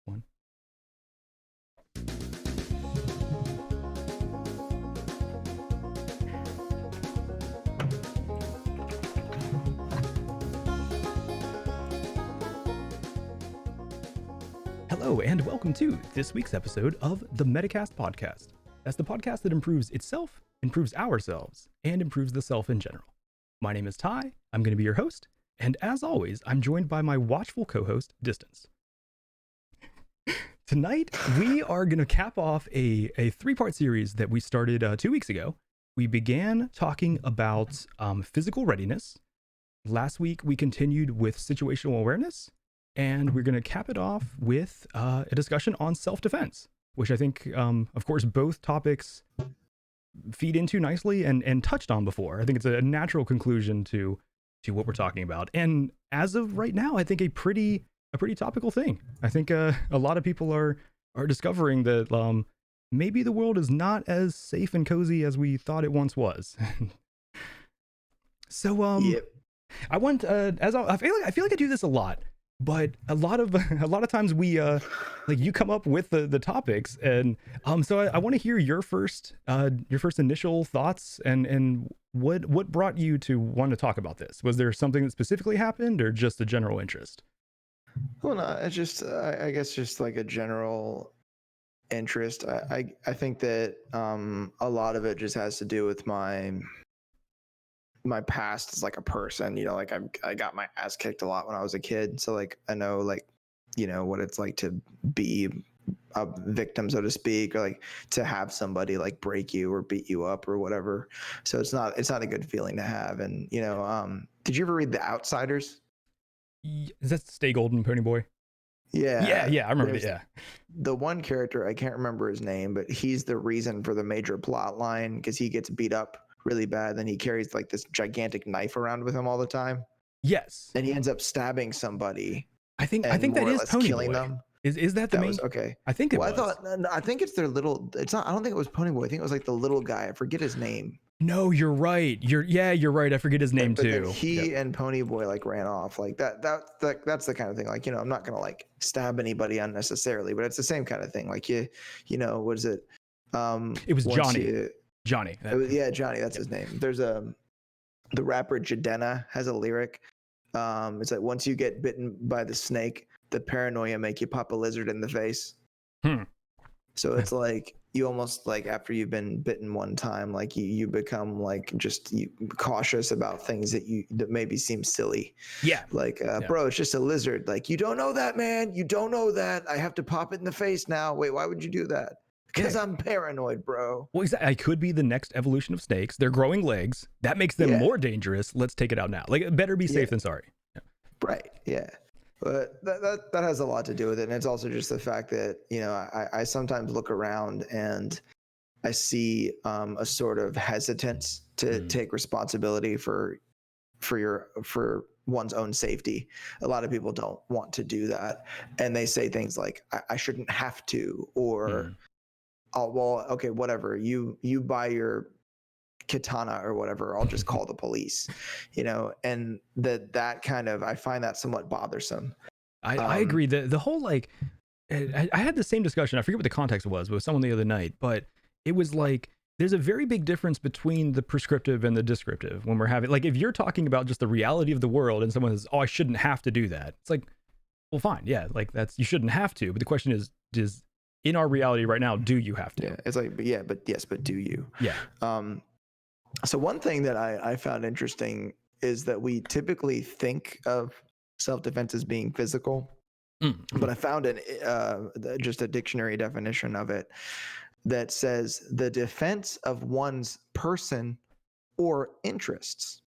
One. Hello, and welcome to this week's episode of the Metacast podcast. That's the podcast that improves itself, improves ourselves, and improves the self in general. My name is Ty. I'm going to be your host, and as always, I'm joined by my watchful co-host, Distance. Tonight, we are going to cap off a three-part series that we started 2 weeks ago. We began talking about physical readiness. Last week, we continued with situational awareness, and we're going to cap it off with a discussion on self-defense, which I think, of course, both topics feed into nicely and touched on before. I think it's a natural conclusion to what we're talking about. And as of right now, I think a pretty topical thing. I think a lot of people are discovering that maybe the world is not as safe and cozy as we thought it once was. So Yep. I want I feel like I do this a lot, but a lot of times we like you come up with the topics, and so I want to hear your first initial thoughts and what brought you to want to talk about this. Was there something that specifically happened, or just a general interest? Well, no, it's just I guess just like a general interest. I think that a lot of it just has to do with my past as like a person. You know, like I got my ass kicked a lot when I was a kid, so like I know like what it's like to be a victim, so to speak, or like to have somebody like break you or beat you up or whatever. So it's not a good feeling to have. And did you ever read The Outsiders? Is that Stay Golden, Pony Boy? Yeah, I remember that. Yeah. The one character, I can't remember his name, but he's the reason for the major plot line because he gets beat up really bad. Then he carries like this gigantic knife around with him all the time. Yes. And he ends up stabbing somebody. I think that is Pony killing Boy. them. Is that the main? Okay. I think it was. I think it's their little. It's not. I don't think it was Pony Boy. I think it was like the little guy. I forget his name. No, you're right. You're right. I forget his name But too. He and Pony Boy like ran off like that. That's the kind of thing. Like I'm not gonna like stab anybody unnecessarily, but it's the same kind of thing. Like what is it? It was Johnny. Johnny. Johnny. That's his name. There's the rapper Jadena has a lyric. It's like once you get bitten by the snake, the paranoia make you pop a lizard in the face. So it's like you almost like after you've been bitten one time, like you become like just cautious about things that maybe seem silly. Yeah. Like, bro, it's just a lizard. Like, you don't know that, man. You don't know that. I have to pop it in the face now. Wait, why would you do that? Because I'm paranoid, bro. Well, exactly. I could be the next evolution of snakes. They're growing legs. That makes them more dangerous. Let's take it out now. Like, better be safe than sorry. Yeah. Right. Yeah. But that has a lot to do with it. And it's also just the fact that, I sometimes look around and I see a sort of hesitance to take responsibility for one's own safety. A lot of people don't want to do that. And they say things like, I shouldn't have to, or, oh, well, okay, whatever. You buy your katana or whatever, I'll just call the police, and that kind of, I find that somewhat bothersome. I agree. The whole, like, I had the same discussion. I forget what the context was with someone the other night, but it was like, there's a very big difference between the prescriptive and the descriptive when we're having, like, if you're talking about just the reality of the world and someone says, oh, I shouldn't have to do that. It's like, well, fine. Yeah. Like you shouldn't have to. But the question is in our reality right now, do you have to? Yeah. It's like, but do you? Yeah. So one thing that I found interesting is that we typically think of self-defense as being physical, but I found just a dictionary definition of it that says the defense of one's person or interests,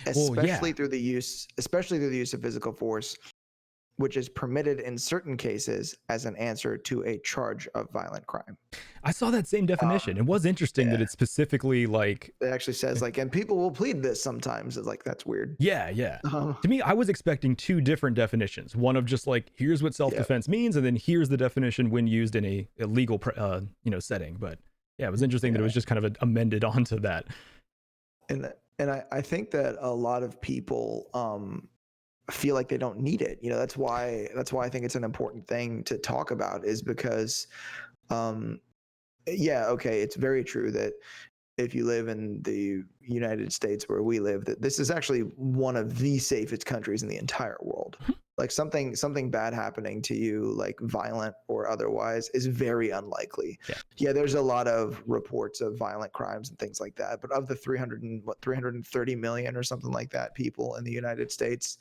especially through the use of physical force, which is permitted in certain cases as an answer to a charge of violent crime. I saw that same definition. It was interesting that it specifically, like, it actually says, like, and people will plead this sometimes. It's like, that's weird. Yeah. To me, I was expecting two different definitions. One of just like, here's what self-defense means, and then here's the definition when used in a legal setting. But yeah, it was interesting that it was just kind of amended onto that. And I think that a lot of people feel like they don't need it. That's why I think it's an important thing to talk about, is because yeah, okay, it's very true that if you live in the United States where we live, that this is actually one of the safest countries in the entire world. Like something bad happening to you, like violent or otherwise, is very unlikely. Yeah, there's a lot of reports of violent crimes and things like that, but of the 330 million or something like that people in the United States,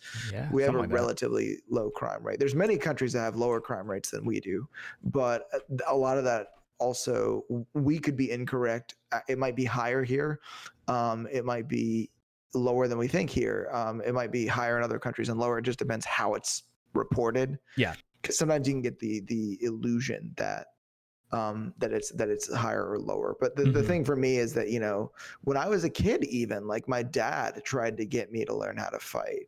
we have a relatively low crime rate. There's many countries that have lower crime rates than we do, but a lot of that also, we could be incorrect. It might be higher here. It might be lower than we think here. It might be higher in other countries and lower. It just depends how it's reported. Yeah. Because sometimes you can get the illusion that it's higher or lower. But the thing for me is that, when I was a kid, even like my dad tried to get me to learn how to fight.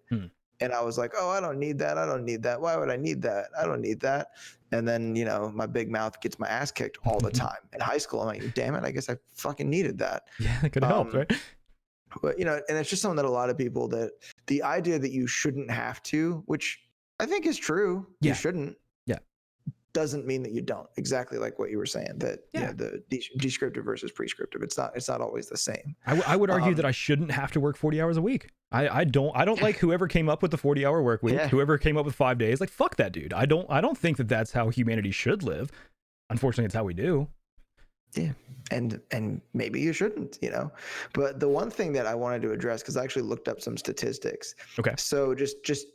And I was like, oh, I don't need that. I don't need that. Why would I need that? I don't need that. And then, my big mouth gets my ass kicked all the time. In high school, I'm like, damn it, I guess I fucking needed that. Yeah, that could help, right? But, and it's just something that a lot of people, that the idea that you shouldn't have to, which I think is true. Yeah. You shouldn't. Yeah. Doesn't mean that you don't. Exactly like what you were saying, that the descriptive versus prescriptive, it's not always the same. I would argue that I shouldn't have to work 40 hours a week. I don't like whoever came up with the 40-hour work week, whoever came up with 5 days. Like, fuck that dude. I don't think that that's how humanity should live. Unfortunately, it's how we do. Yeah. And maybe you shouldn't, but the one thing that I wanted to address, because I actually looked up some statistics. Okay. So just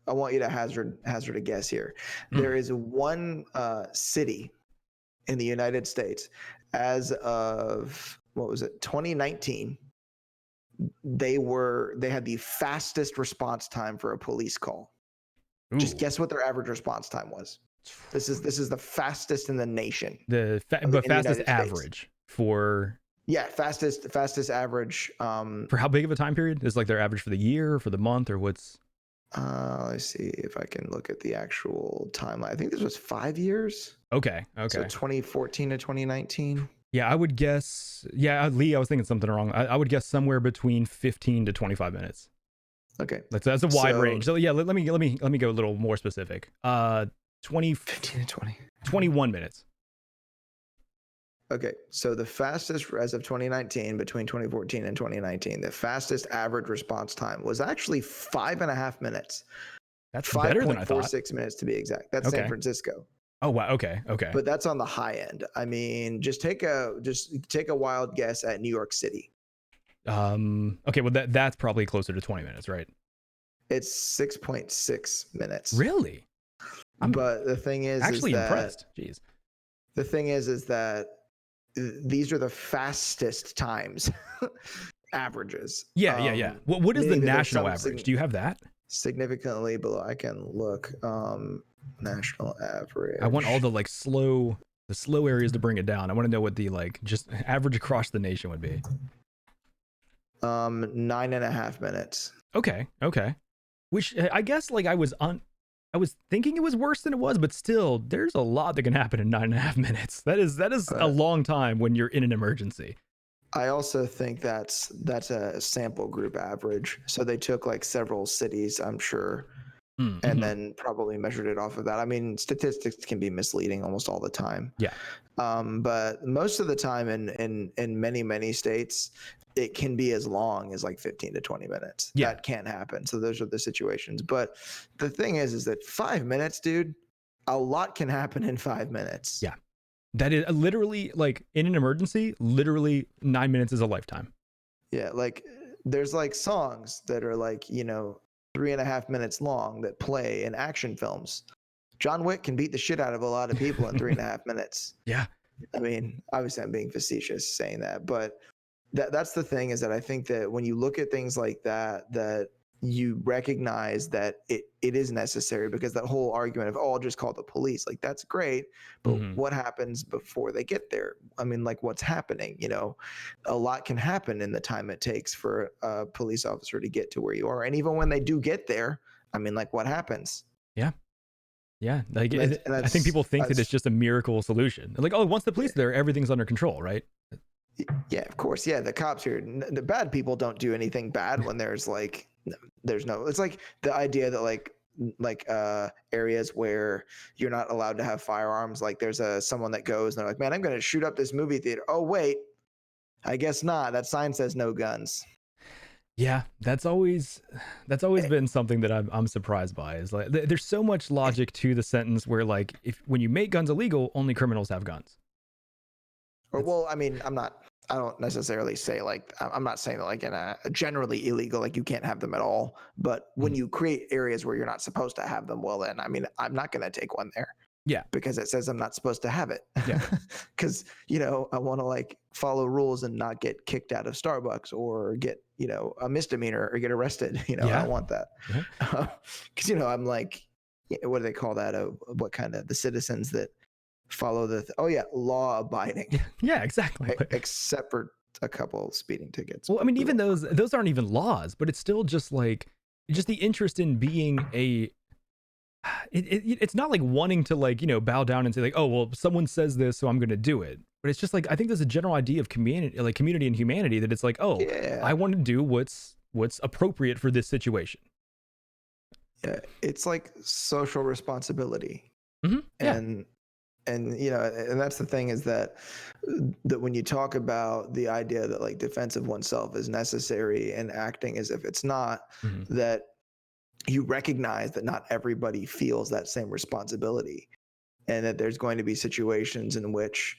I want you to hazard a guess here. There is one city in the United States, as of, 2019, they had the fastest response time for a police call. Ooh. Just guess what their average response time was. This is the fastest in the nation. But fastest average for fastest average. For how big of a time period? Is like their average for the year or for the month, or what's? Let's see if I can look at the actual timeline. I think this was 5 years. Okay. So 2014 to 2019. Yeah, I would guess. Yeah, Lee, I was thinking something wrong. I would guess somewhere between 15 to 25 minutes. Okay, that's a wide range. So yeah, let me go a little more specific. 15 to 20. 21 minutes. Okay, so the fastest, as of 2019, between 2014 and 2019, the fastest average response time was actually 5.5 minutes. That's better than I thought. 5.46 minutes to be exact. That's San Francisco. Oh wow. Okay. But that's on the high end. I mean, just take a wild guess at New York City. Okay. Well, that's probably closer to 20 minutes, right? It's 6.6 minutes. Really? But the thing is, actually impressed. Jeez. The thing is that these are the fastest times averages. Yeah. What is the national average? Do you have that? Significantly below. I can look. National average. I want all the slow areas to bring it down. I want to know what the just average across the nation would be. 9.5 minutes. Okay. Which I guess I was thinking it was worse than it was, but still, there's a lot that can happen in 9.5 minutes. That is a long time when you're in an emergency. I also think that's a sample group average. So they took several cities, I'm sure, and then probably measured it off of that. I mean, statistics can be misleading almost all the time. Yeah. But most of the time in many states, it can be as long as 15 to 20 minutes. Yeah. That can happen. So those are the situations. But the thing is that 5 minutes, dude, a lot can happen in 5 minutes. Yeah. That is literally in an emergency, literally 9 minutes is a lifetime. Yeah. There's songs that are 3.5 minutes long that play in action films. John Wick can beat the shit out of a lot of people in 3.5 minutes. Yeah. I mean, obviously I'm being facetious saying that, but that's the thing, is that I think that when you look at things like that you recognize that it is necessary, because that whole argument of, I'll just call the police, that's great, but what happens before they get there? I mean, what's happening? A lot can happen in the time it takes for a police officer to get to where you are. And even when they do get there, I mean, what happens? Yeah. I think people think that it's just a miracle solution. Once the police are there, everything's under control, right? Yeah, of course. Yeah, the cops here, the bad people don't do anything bad when there's there's no, it's like the idea that areas where you're not allowed to have firearms, like there's someone that goes and they're like, man, I'm going to shoot up this movie theater. Oh wait, I guess not, that sign says no guns. Yeah, that's always been something that I'm surprised by, is like there's so much logic to the sentence where like when you make guns illegal, only criminals have guns. Or, well, I mean, I don't necessarily say like, I'm not saying that like in a generally illegal, like you can't have them at all. But when you create areas where you're not supposed to have them, well then, I mean, I'm not going to take one there. Yeah. Because it says I'm not supposed to have it. Yeah. Because, I want to like follow rules and not get kicked out of Starbucks or get, a misdemeanor or get arrested. I don't want that. Because, I'm like, what do they call that? What kind of the citizens that follow law abiding. Yeah, exactly. Except for a couple speeding tickets. Well, I mean, even those aren't even laws, but it's still just like the interest in being it's not like wanting to like, bow down and say like, oh, well, someone says this, so I'm going to do it. But it's just like, I think there's a general idea of community and humanity that it's like, oh, yeah, I want to do what's appropriate for this situation. Yeah, it's like social responsibility. Mm-hmm. Yeah. And that's the thing, is that when you talk about the idea that like defense of oneself is necessary and acting as if it's not, that you recognize that not everybody feels that same responsibility, and that there's going to be situations in which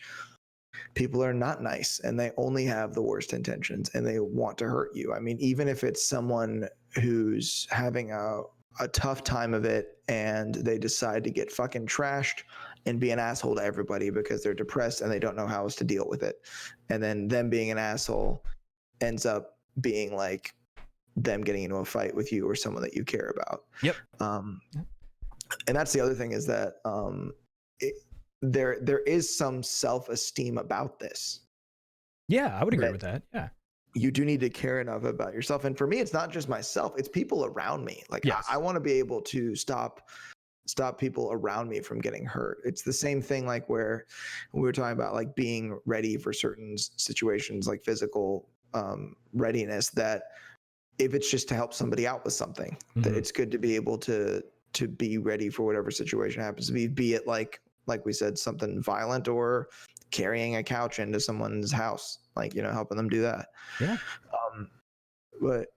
people are not nice and they only have the worst intentions and they want to hurt you. I mean, even if it's someone who's having a tough time of it and they decide to get fucking trashed and be an asshole to everybody because they're depressed and they don't know how else to deal with it. And then them being an asshole ends up being like them getting into a fight with you or someone that you care about. Yep. And that's the other thing, is that there is some self-esteem about this. Yeah, I would agree with that. Yeah. You do need to care enough about yourself. And for me, it's not just myself, it's people around me. Like, yes. I want to be able to stop people around me from getting hurt. It's the same thing like where we were talking about like being ready for certain situations, like physical readiness, that if it's just to help somebody out with something, that it's good to be able to be ready for whatever situation happens to be it like we said, something violent, or carrying a couch into someone's house, like, helping them do that. Yeah. But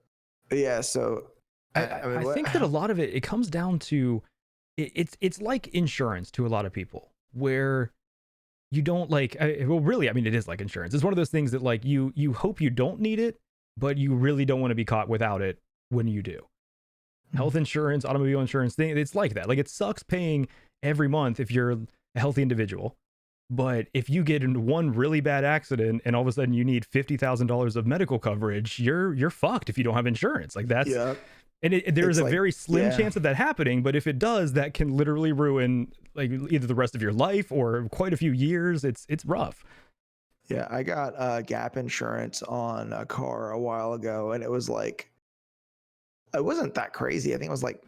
yeah, so I think that a lot of it comes down to it's like insurance to a lot of people, where you don't like, well, really, I mean, it is like insurance. It's one of those things that like you hope you don't need it, but you really don't want to be caught without it when you do. Health insurance, automobile insurance thing, it's like that. Like, it sucks paying every month if you're a healthy individual, but if you get in one really bad accident and all of a sudden you need $50,000 of medical coverage, you're fucked if you don't have insurance. Like, that's and there's a very slim chance of that happening, but if it does, that can literally ruin like either the rest of your life or quite a few years. It's rough. Yeah, I got gap insurance on a car a while ago, and it was like, it wasn't that crazy. I think it was like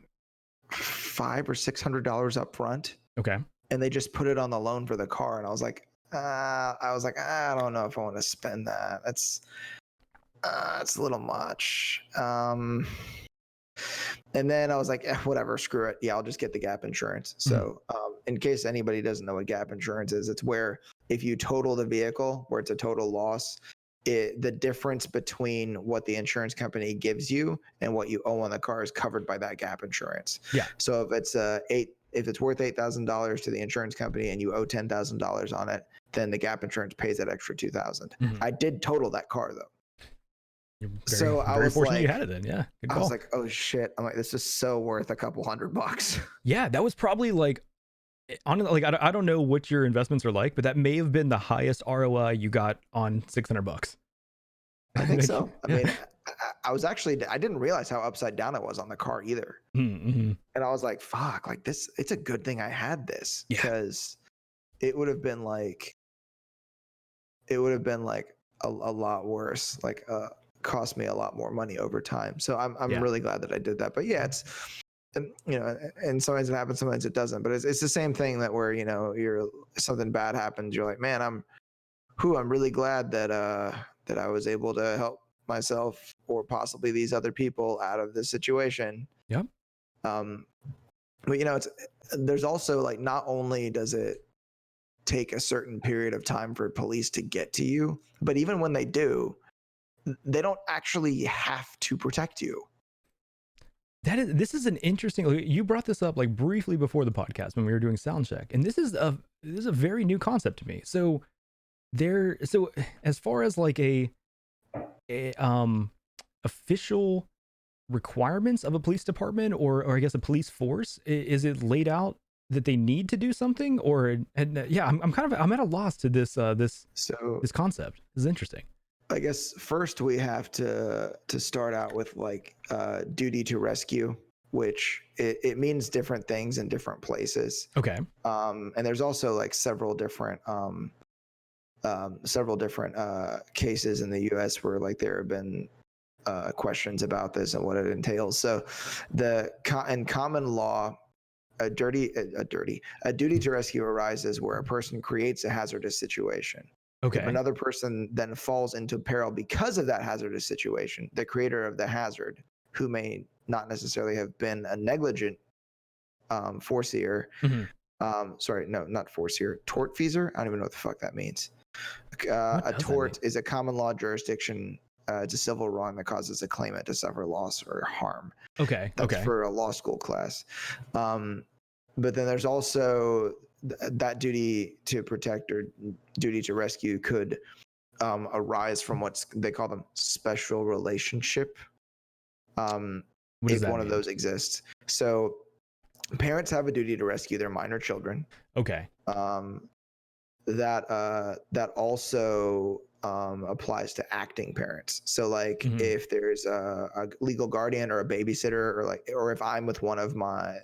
$500 or $600 up front. Okay. And they just put it on the loan for the car, and I was like, I don't know if I want to spend that. It's a little much. And then I was like, whatever, screw it. Yeah, I'll just get the gap insurance. So in case anybody doesn't know what gap insurance is, it's where if you total the vehicle, where it's a total loss, the difference between what the insurance company gives you and what you owe on the car is covered by that gap insurance. Yeah. So if it's worth $8,000 to the insurance company and you owe $10,000 on it, then the gap insurance pays that extra $2,000. I did total that car though. I was fortunate like, you had it then. Yeah. I was like, oh shit. I'm like, this is so worth a couple $100. Yeah. That was probably like, I don't know what your investments are like, but that may have been the highest ROI you got on $600. I think so. I mean, I was actually, I didn't realize how upside down it was on the car either. And I was like, fuck, like this, it's a good thing I had this, because it would have been like a lot worse, like cost me a lot more money over time. So I'm really glad that I did that. But yeah, it's, and sometimes it happens, sometimes it doesn't. But it's the same thing that where, something bad happens, you're like, man, I'm really glad that I was able to help myself or possibly these other people out of this situation. Yep. But there's also like, not only does it take a certain period of time for police to get to you, but even when they do, they don't actually have to protect you. This is an interesting. You brought this up like briefly before the podcast when we were doing sound check, and this is a very new concept to me. So as far as like a official requirements of a police department or I guess a police force, is it laid out that they need to do something, or I'm at a loss to this concept. This is interesting. I guess first we have to start out with like duty to rescue, which it means different things in different places. Okay. And there's also like several different cases in the U.S. where like there have been questions about this and what it entails. So in common law, a duty to rescue arises where a person creates a hazardous situation. Okay. If another person then falls into peril because of that hazardous situation, the creator of the hazard, who may not necessarily have been a negligent foreseer, not foreseer, tortfeasor. I don't even know what the fuck that means. A tort is a common law jurisdiction. It's a civil wrong that causes a claimant to suffer loss or harm. Okay. That's for a law school class. But then there's also that duty to protect or duty to rescue could arise from what they call them special relationship. If one of those exists. So parents have a duty to rescue their minor children. Okay. That also applies to acting parents. So like if there's a legal guardian or a babysitter, or if I'm with one of my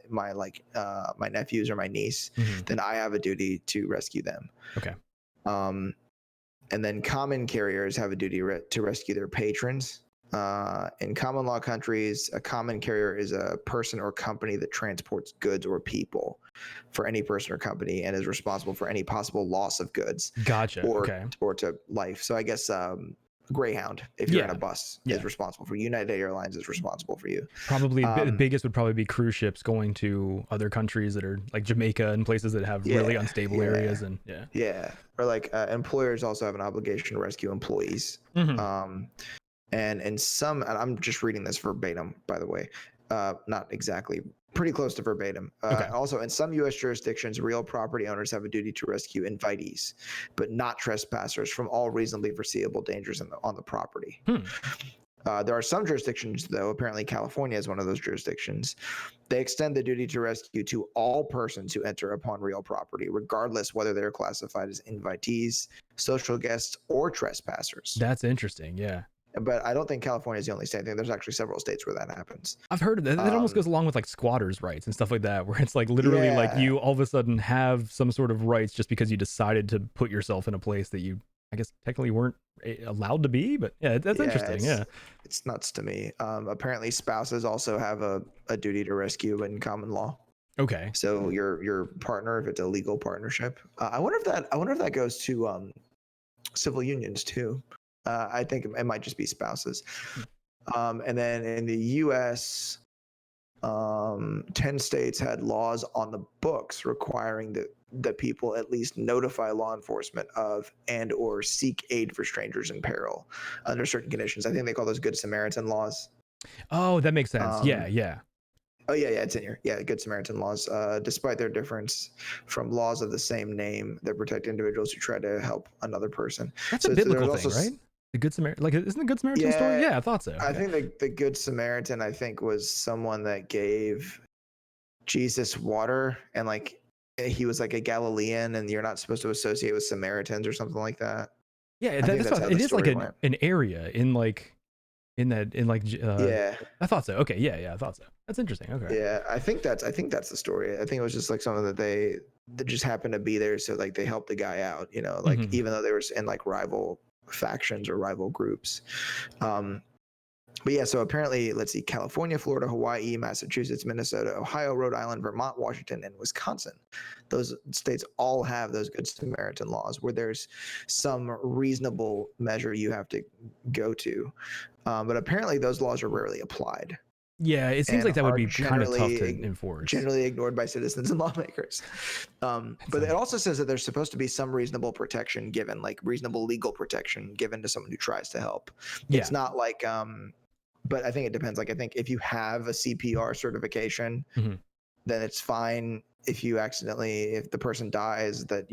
nephews or my niece, then I have a duty to rescue them. Okay. And then common carriers have a duty to rescue their patrons. In common law countries, a common carrier is a person or company that transports goods or people for any person or company and is responsible for any possible loss of goods. Gotcha. Or to life. So I guess Greyhound, if you're in a bus, is responsible for you. United Airlines is responsible for you. Probably the biggest would probably be cruise ships going to other countries that are like Jamaica and places that have really unstable areas. And or like employers also have an obligation to rescue employees. And in some, and I'm just reading this verbatim, by the way, not exactly, pretty close to verbatim. Also, in some U.S. jurisdictions, real property owners have a duty to rescue invitees, but not trespassers, from all reasonably foreseeable dangers on the property. There are some jurisdictions, though, apparently California is one of those jurisdictions, they extend the duty to rescue to all persons who enter upon real property, regardless whether they're classified as invitees, social guests, or trespassers. That's interesting, yeah. But I don't think California is the only state. I think there's actually several states where that happens. I've heard of that. That almost goes along with like squatters' rights and stuff like that, where it's like literally like you all of a sudden have some sort of rights just because you decided to put yourself in a place that you, I guess, technically weren't allowed to be. But that's interesting. It's nuts to me. Apparently, spouses also have a duty to rescue in common law. Okay. So your partner, if it's a legal partnership, I wonder if that goes to civil unions too. I think it might just be spouses. And then in the U.S., 10 states had laws on the books requiring that people at least notify law enforcement of and or seek aid for strangers in peril under certain conditions. I think they call those Good Samaritan laws. Oh, that makes sense. Yeah. Oh, yeah, it's in here. Yeah, Good Samaritan laws, despite their difference from laws of the same name that protect individuals who try to help another person. That's a biblical thing, right? The Good Samaritan, like, isn't the Good Samaritan story? Yeah, I thought so. I think the Good Samaritan, I think, was someone that gave Jesus water, and like he was like a Galilean, and you're not supposed to associate with Samaritans or something like that. Yeah, it is like an area in like I thought so. Okay, yeah, I thought so. That's interesting. Okay. Yeah, I think that's the story. I think it was just like something that just happened to be there, so like they helped the guy out, like even though they were in like rival factions or rival groups. But yeah, so apparently, let's see, California, Florida, Hawaii, Massachusetts, Minnesota, Ohio, Rhode Island, Vermont, Washington, and Wisconsin. Those states all have those Good Samaritan laws where there's some reasonable measure you have to go to. But apparently those laws are rarely applied. Yeah, it seems And like that would are be kind of tough to enforce. generally ignored by citizens and lawmakers. But it also says that there's supposed to be some reasonable protection given, like reasonable legal protection given to someone who tries to help. Yeah. It's not like, but I think it depends. Like, I think if you have a CPR certification, Mhm. then it's fine. If the person dies, that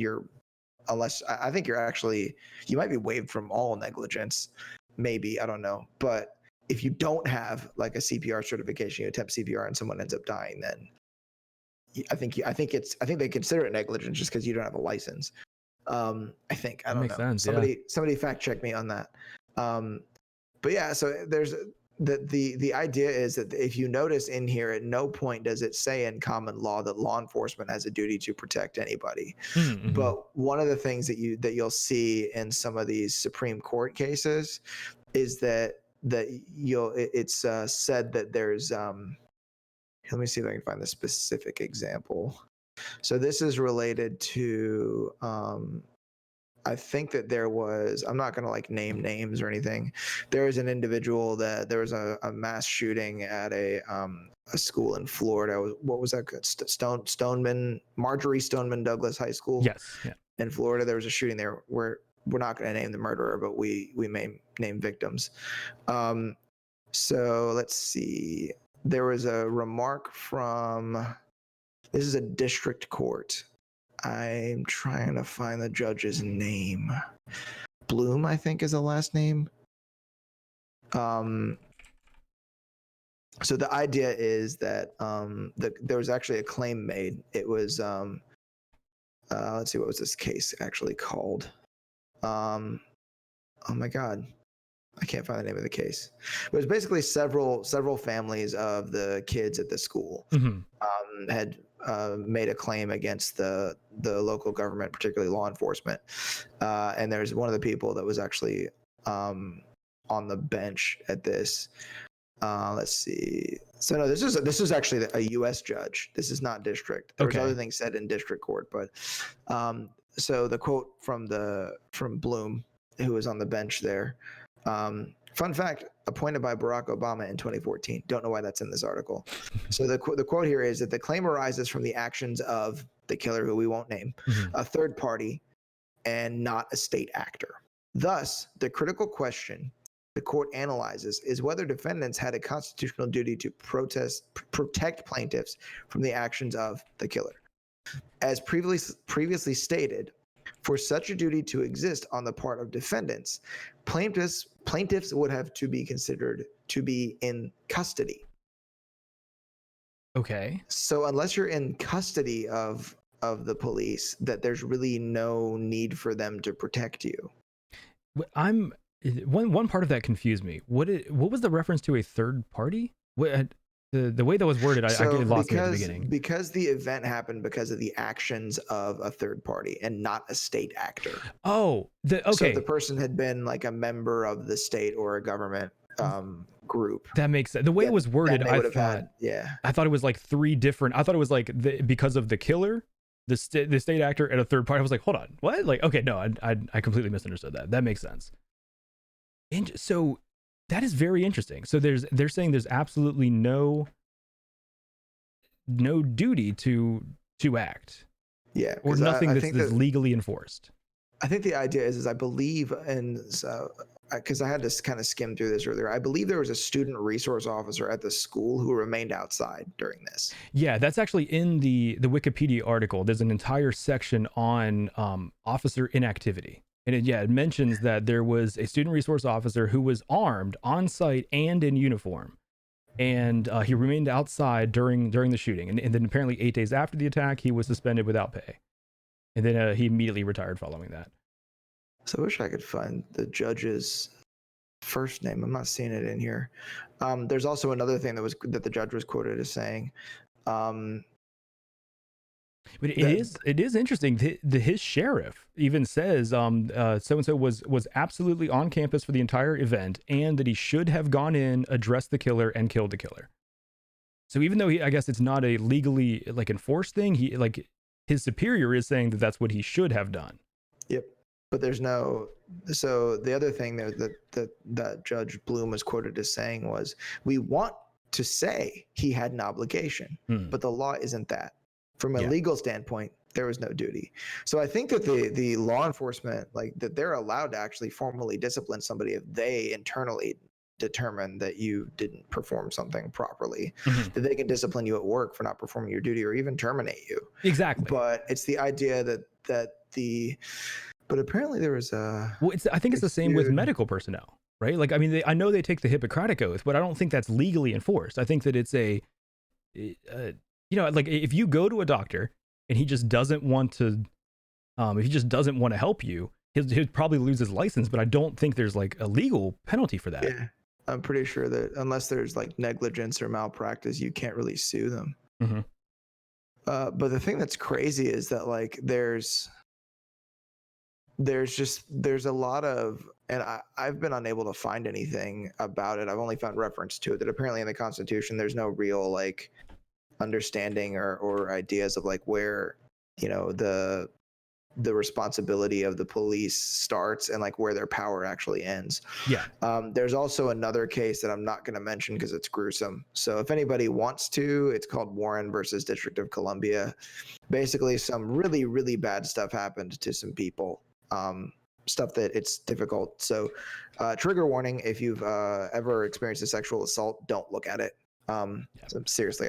I think you might be waived from all negligence. Maybe, I don't know. But if you don't have like a CPR certification, you attempt CPR and someone ends up dying, then I think they consider it negligence just because you don't have a license. I think, I don't know. Makes sense. Somebody fact check me on that. But yeah, so there's the idea is that if you notice in here, at no point does it say in common law that law enforcement has a duty to protect anybody. Mm-hmm. But one of the things that you'll see in some of these Supreme Court cases is that it's said that there's let me see if I can find the specific example. So this is related to I think that I'm not going to like name names or anything. There was an individual that there was a mass shooting at a school in Florida. What was that? Marjorie Stoneman Douglas High School. Yes. Yeah. In Florida, there was a shooting there where we're not going to name the murderer, but we may name victims. So let's see. There was a remark this is a district court. I'm trying to find the judge's name. Bloom, I think, is the last name. So the idea is that there was actually a claim made. It was let's see, what was this case actually called? Oh my God, I can't find the name of the case. But it was basically several families of the kids at the school had made a claim against the local government, particularly law enforcement. And there's one of the people that was actually on the bench at this. Let's see. So no, this is actually a U.S. judge. This is not district. There was other things said in district court, but so the quote from Bloom, who was on the bench there. Fun fact, appointed by Barack Obama in 2014. Don't know why that's in this article. So the quote here is that the claim arises from the actions of the killer, who we won't name, a third party, and not a state actor. Thus, the critical question the court analyzes is whether defendants had a constitutional duty to protect plaintiffs from the actions of the killer. As previously stated, for such a duty to exist on the part of defendants, plaintiffs would have to be considered to be in custody. Okay. So unless you're in custody of the police, that there's really no need for them to protect you. One part of that confused me. What was the reference to a third party? The way that was worded, I lost me at the beginning. Because the event happened because of the actions of a third party and not a state actor. Oh, okay. So the person had been like a member of the state or a government group. That makes sense. The way it was worded, I thought it was like three different. I thought it was like because of the killer, the state actor, and a third party. I was like, hold on, what? Like, okay, no, I completely misunderstood that. That makes sense. And so that is very interesting. So they're saying there's absolutely no duty to act. Yeah, or nothing that's legally enforced. I think the idea is I believe, and so because I had to kind of skim through this earlier, I believe there was a student resource officer at the school who remained outside during this. Yeah, that's actually in the Wikipedia article. There's an entire section on officer inactivity. And it mentions that there was a student resource officer who was armed on site and in uniform. And he remained outside during the shooting. And then apparently 8 days after the attack, he was suspended without pay. And then he immediately retired following that. So I wish I could find the judge's first name. I'm not seeing it in here. There's also another thing that the judge was quoted as saying. But it That is interesting. His sheriff even says so and so was absolutely on campus for the entire event, and that he should have gone in, addressed the killer, and killed the killer. So even though I guess it's not a legally like enforced thing, he like his superior is saying that that's what he should have done. Yep. But there's no. So the other thing that Judge Bloom was quoted as saying was, "We want to say he had an obligation, but the law isn't that. From a Yeah. legal standpoint, there was no duty." So I think that the law enforcement, like that, they're allowed to actually formally discipline somebody if they internally determine that you didn't perform something properly. That they can discipline you at work for not performing your duty or even terminate you. Exactly. But it's the idea that the but apparently there was a. Well, I think it's the same with dude. medical personnel, right? Like, I mean, I know they take the Hippocratic Oath, but I don't think that's legally enforced. I think that it's like if you go to a doctor and he just doesn't want to, if he just doesn't want to help you, he'll probably lose his license. But I don't think there's like a legal penalty for that. Yeah, I'm pretty sure that unless there's like negligence or malpractice, you can't really sue them. Mm-hmm. But the thing that's crazy is that like there's a lot of, and I've been unable to find anything about it. I've only found reference to it, that apparently in the Constitution there's no real like understanding or ideas of like where, you know, the responsibility of the police starts and like where their power actually ends. Yeah. There's also another case that I'm not going to mention because it's gruesome. So if anybody wants to, it's called Warren versus District of Columbia. Basically, some really, really bad stuff happened to some people. Stuff that it's difficult. So trigger warning, if you've ever experienced a sexual assault, don't look at it. So seriously,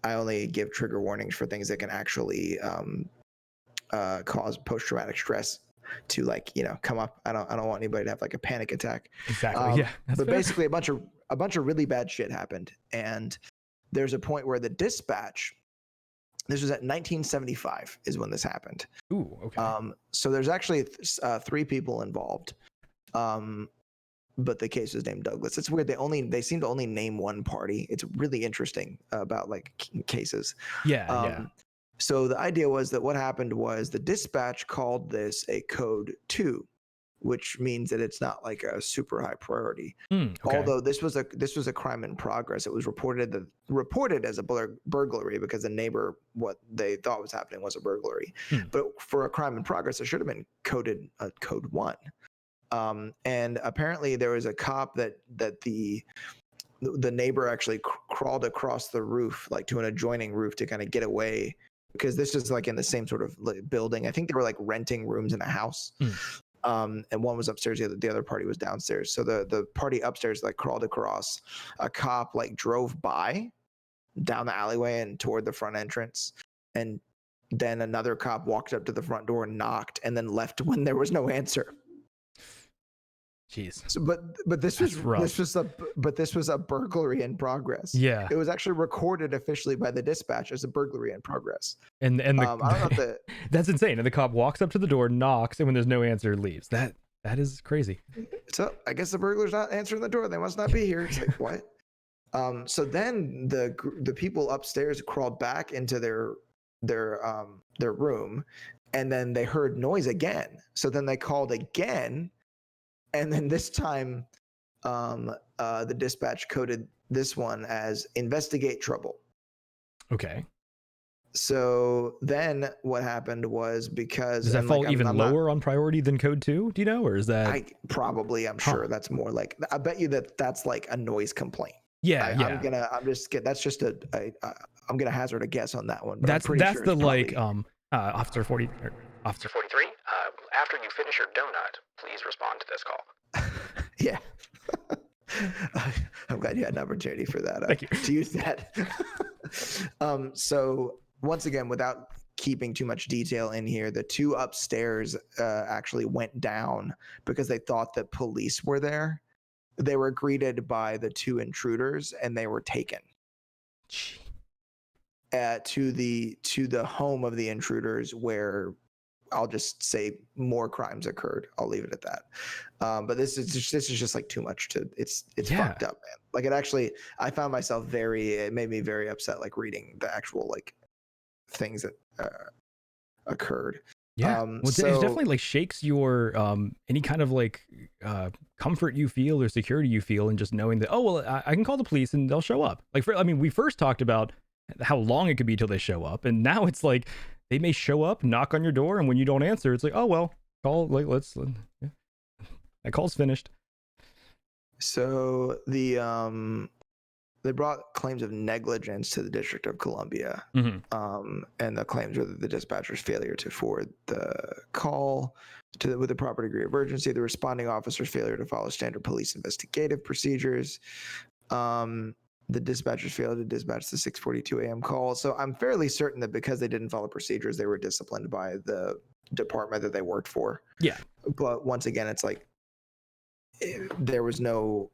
I only give trigger warnings for things that can actually cause post-traumatic stress to, like, you know, come up. I don't want anybody to have like a panic attack. Exactly. Yeah. But fair. basically a bunch of really bad shit happened. And there's a point where the dispatch, this was at 1975 is when this happened. Ooh, okay. So there's actually 3 people involved. But the case was named Douglas. It's weird. They seem to only name one party. It's really interesting about like cases. Yeah. So the idea was that what happened was the dispatch called this a code 2, which means that it's not like a super high priority. Okay. Although this was a crime in progress. It was reported as a burglary because the neighbor, what they thought was happening was a burglary. But for a crime in progress, it should have been coded code 1. And apparently there was a cop that the neighbor actually crawled across the roof, like to an adjoining roof, to kind of get away, because this is like in the same sort of building. I think they were like renting rooms in a house. And one was upstairs, the other party was downstairs. So the party upstairs like crawled across. A cop like drove by down the alleyway and toward the front entrance, and then another cop walked up to the front door and knocked, and then left when there was no answer. Jeez. So, but this was a burglary in progress. Yeah. It was actually recorded officially by the dispatch as a burglary in progress. And I don't know if that's insane. And the cop walks up to the door, knocks, and when there's no answer, leaves. That is crazy. So I guess the burglar's not answering the door. They must not be here. It's like, what? So then the people upstairs crawled back into their room, and then they heard noise again. So then they called again. And then this time, the dispatch coded this one as investigate trouble. Okay. So then what happened was, because... Does that fall even lower on priority than code 2? Do you know? Or is that... I'm sure that's more like... I bet you that's like a noise complaint. Yeah. I'm going to hazard a guess on that one. That's sure the like, Officer 43, after you finish your donut, please respond to this call. Yeah. I'm glad you had an opportunity for that. Thank you. To use that. So once again, without keeping too much detail in here, the 2 upstairs actually went down because they thought that police were there. They were greeted by the 2 intruders, and they were taken to the home of the intruders, where I'll just say more crimes occurred. I'll leave it at that. But this is just like too much to. It's fucked up, man. Like, I found myself it made me very upset, like reading the actual like things that occurred. Yeah. Well, it definitely like shakes your any kind of like comfort you feel or security you feel, and just knowing that, oh well, I can call the police and they'll show up. Like I mean, we first talked about how long it could be till they show up, and now it's like they may show up, knock on your door, and when you don't answer, it's like, oh well, call, like yeah. That call's finished. So they brought claims of negligence to the District of Columbia, Mm-hmm. and the claims were the dispatcher's failure to forward the call with the proper degree of urgency, the responding officer's failure to follow standard police investigative procedures, the dispatcher's failure to dispatch the 6:42 a.m. call. So I'm fairly certain that because they didn't follow procedures, they were disciplined by the department that they worked for. Yeah. But once again, it's like there was no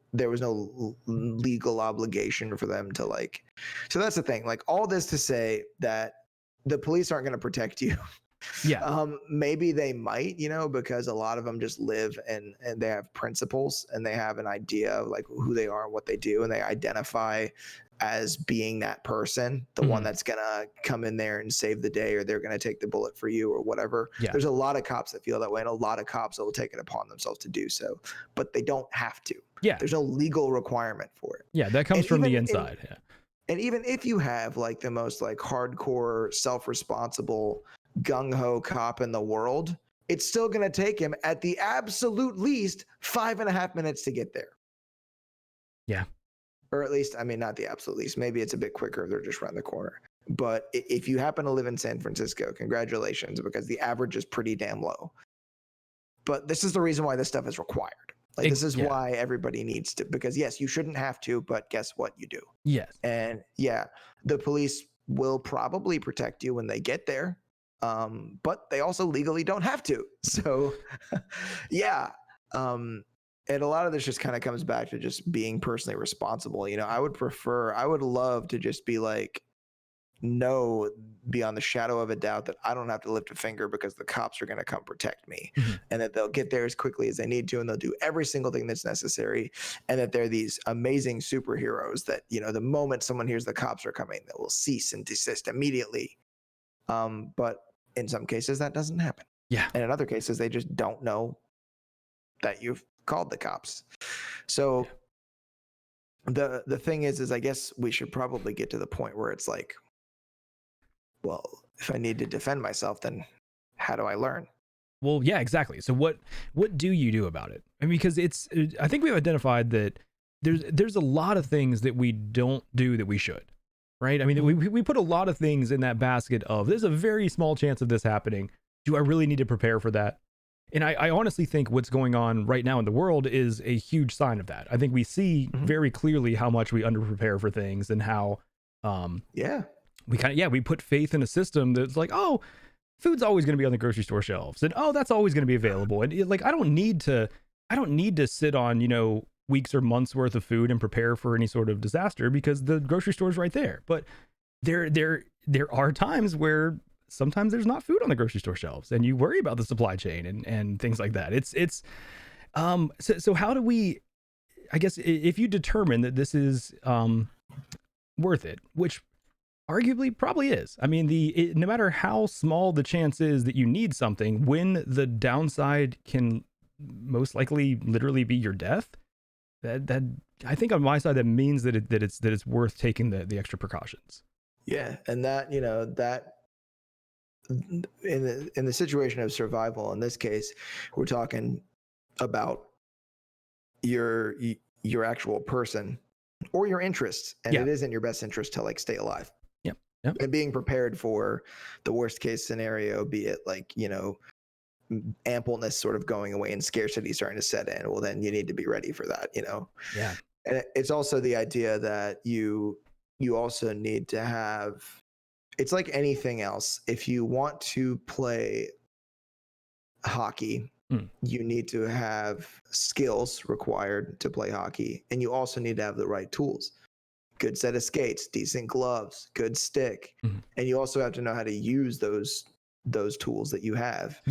legal obligation for them to like. So that's the thing. Like, all this to say that the police aren't going to protect you. Yeah. Maybe they might, because a lot of them just live and they have principles, and they have an idea of like who they are and what they do, and they identify as being that person, the one that's gonna come in there and save the day, or they're gonna take the bullet for you, or whatever. Yeah. There's a lot of cops that feel that way, and a lot of cops that will take it upon themselves to do so, but they don't have to. Yeah. There's no legal requirement for it. Yeah, that comes from the inside. Yeah. And even if you have like the most like hardcore, self-responsible, gung-ho cop in the world, it's still going to take him at the absolute least 5.5 minutes to get there. Yeah. Or at least, I mean, not the absolute least. Maybe it's a bit quicker if they're just around the corner. But if you happen to live in San Francisco, congratulations, because the average is pretty damn low. But this is the reason why this stuff is required. Like, this is why everybody needs to, because yes, you shouldn't have to, but guess what? You do. Yes. And yeah, the police will probably protect you when they get there. But they also legally don't have to. So yeah. And a lot of this just kind of comes back to just being personally responsible. I would love to just be like, know beyond the shadow of a doubt that I don't have to lift a finger because the cops are going to come protect me, and that they'll get there as quickly as they need to, and they'll do every single thing that's necessary, and that they're these amazing superheroes that, the moment someone hears the cops are coming, that will cease and desist immediately. But in some cases that doesn't happen. Yeah. And in other cases, they just don't know that you've called the cops. So the thing is I guess we should probably get to the point where it's like, well, if I need to defend myself, then how do I learn? Well, yeah, exactly. So what do you do about it? I mean, because I think we've identified that there's a lot of things that we don't do that we should, right? I mean, we put a lot of things in that basket of, there's a very small chance of this happening. Do I really need to prepare for that? And I honestly think what's going on right now in the world is a huge sign of that. I think we see very clearly how much we underprepare for things, and how we put faith in a system that's like, oh, food's always going to be on the grocery store shelves, and oh, that's always going to be available. And I don't need to sit on, weeks or months worth of food and prepare for any sort of disaster, because the grocery store's right there. But there are times where sometimes there's not food on the grocery store shelves, and you worry about the supply chain and things like that. So how do we, I guess, if you determine that this is worth it, which arguably probably is. I mean, no matter how small the chance is that you need something, when the downside can most likely literally be your death, that I think on my side, that means that it's worth taking the extra precautions. Yeah. And that, that in the situation of survival, in this case, we're talking about your actual person or your interests, and it is in your best interest to like stay alive. Yep. And being prepared for the worst case scenario, be it like, ampleness sort of going away and scarcity starting to set in. Well, then you need to be ready for that, Yeah. And it's also the idea that you also need to have, it's like anything else. If you want to play hockey, you need to have skills required to play hockey, and you also need to have the right tools. Good set of skates, decent gloves, good stick, and you also have to know how to use those tools that you have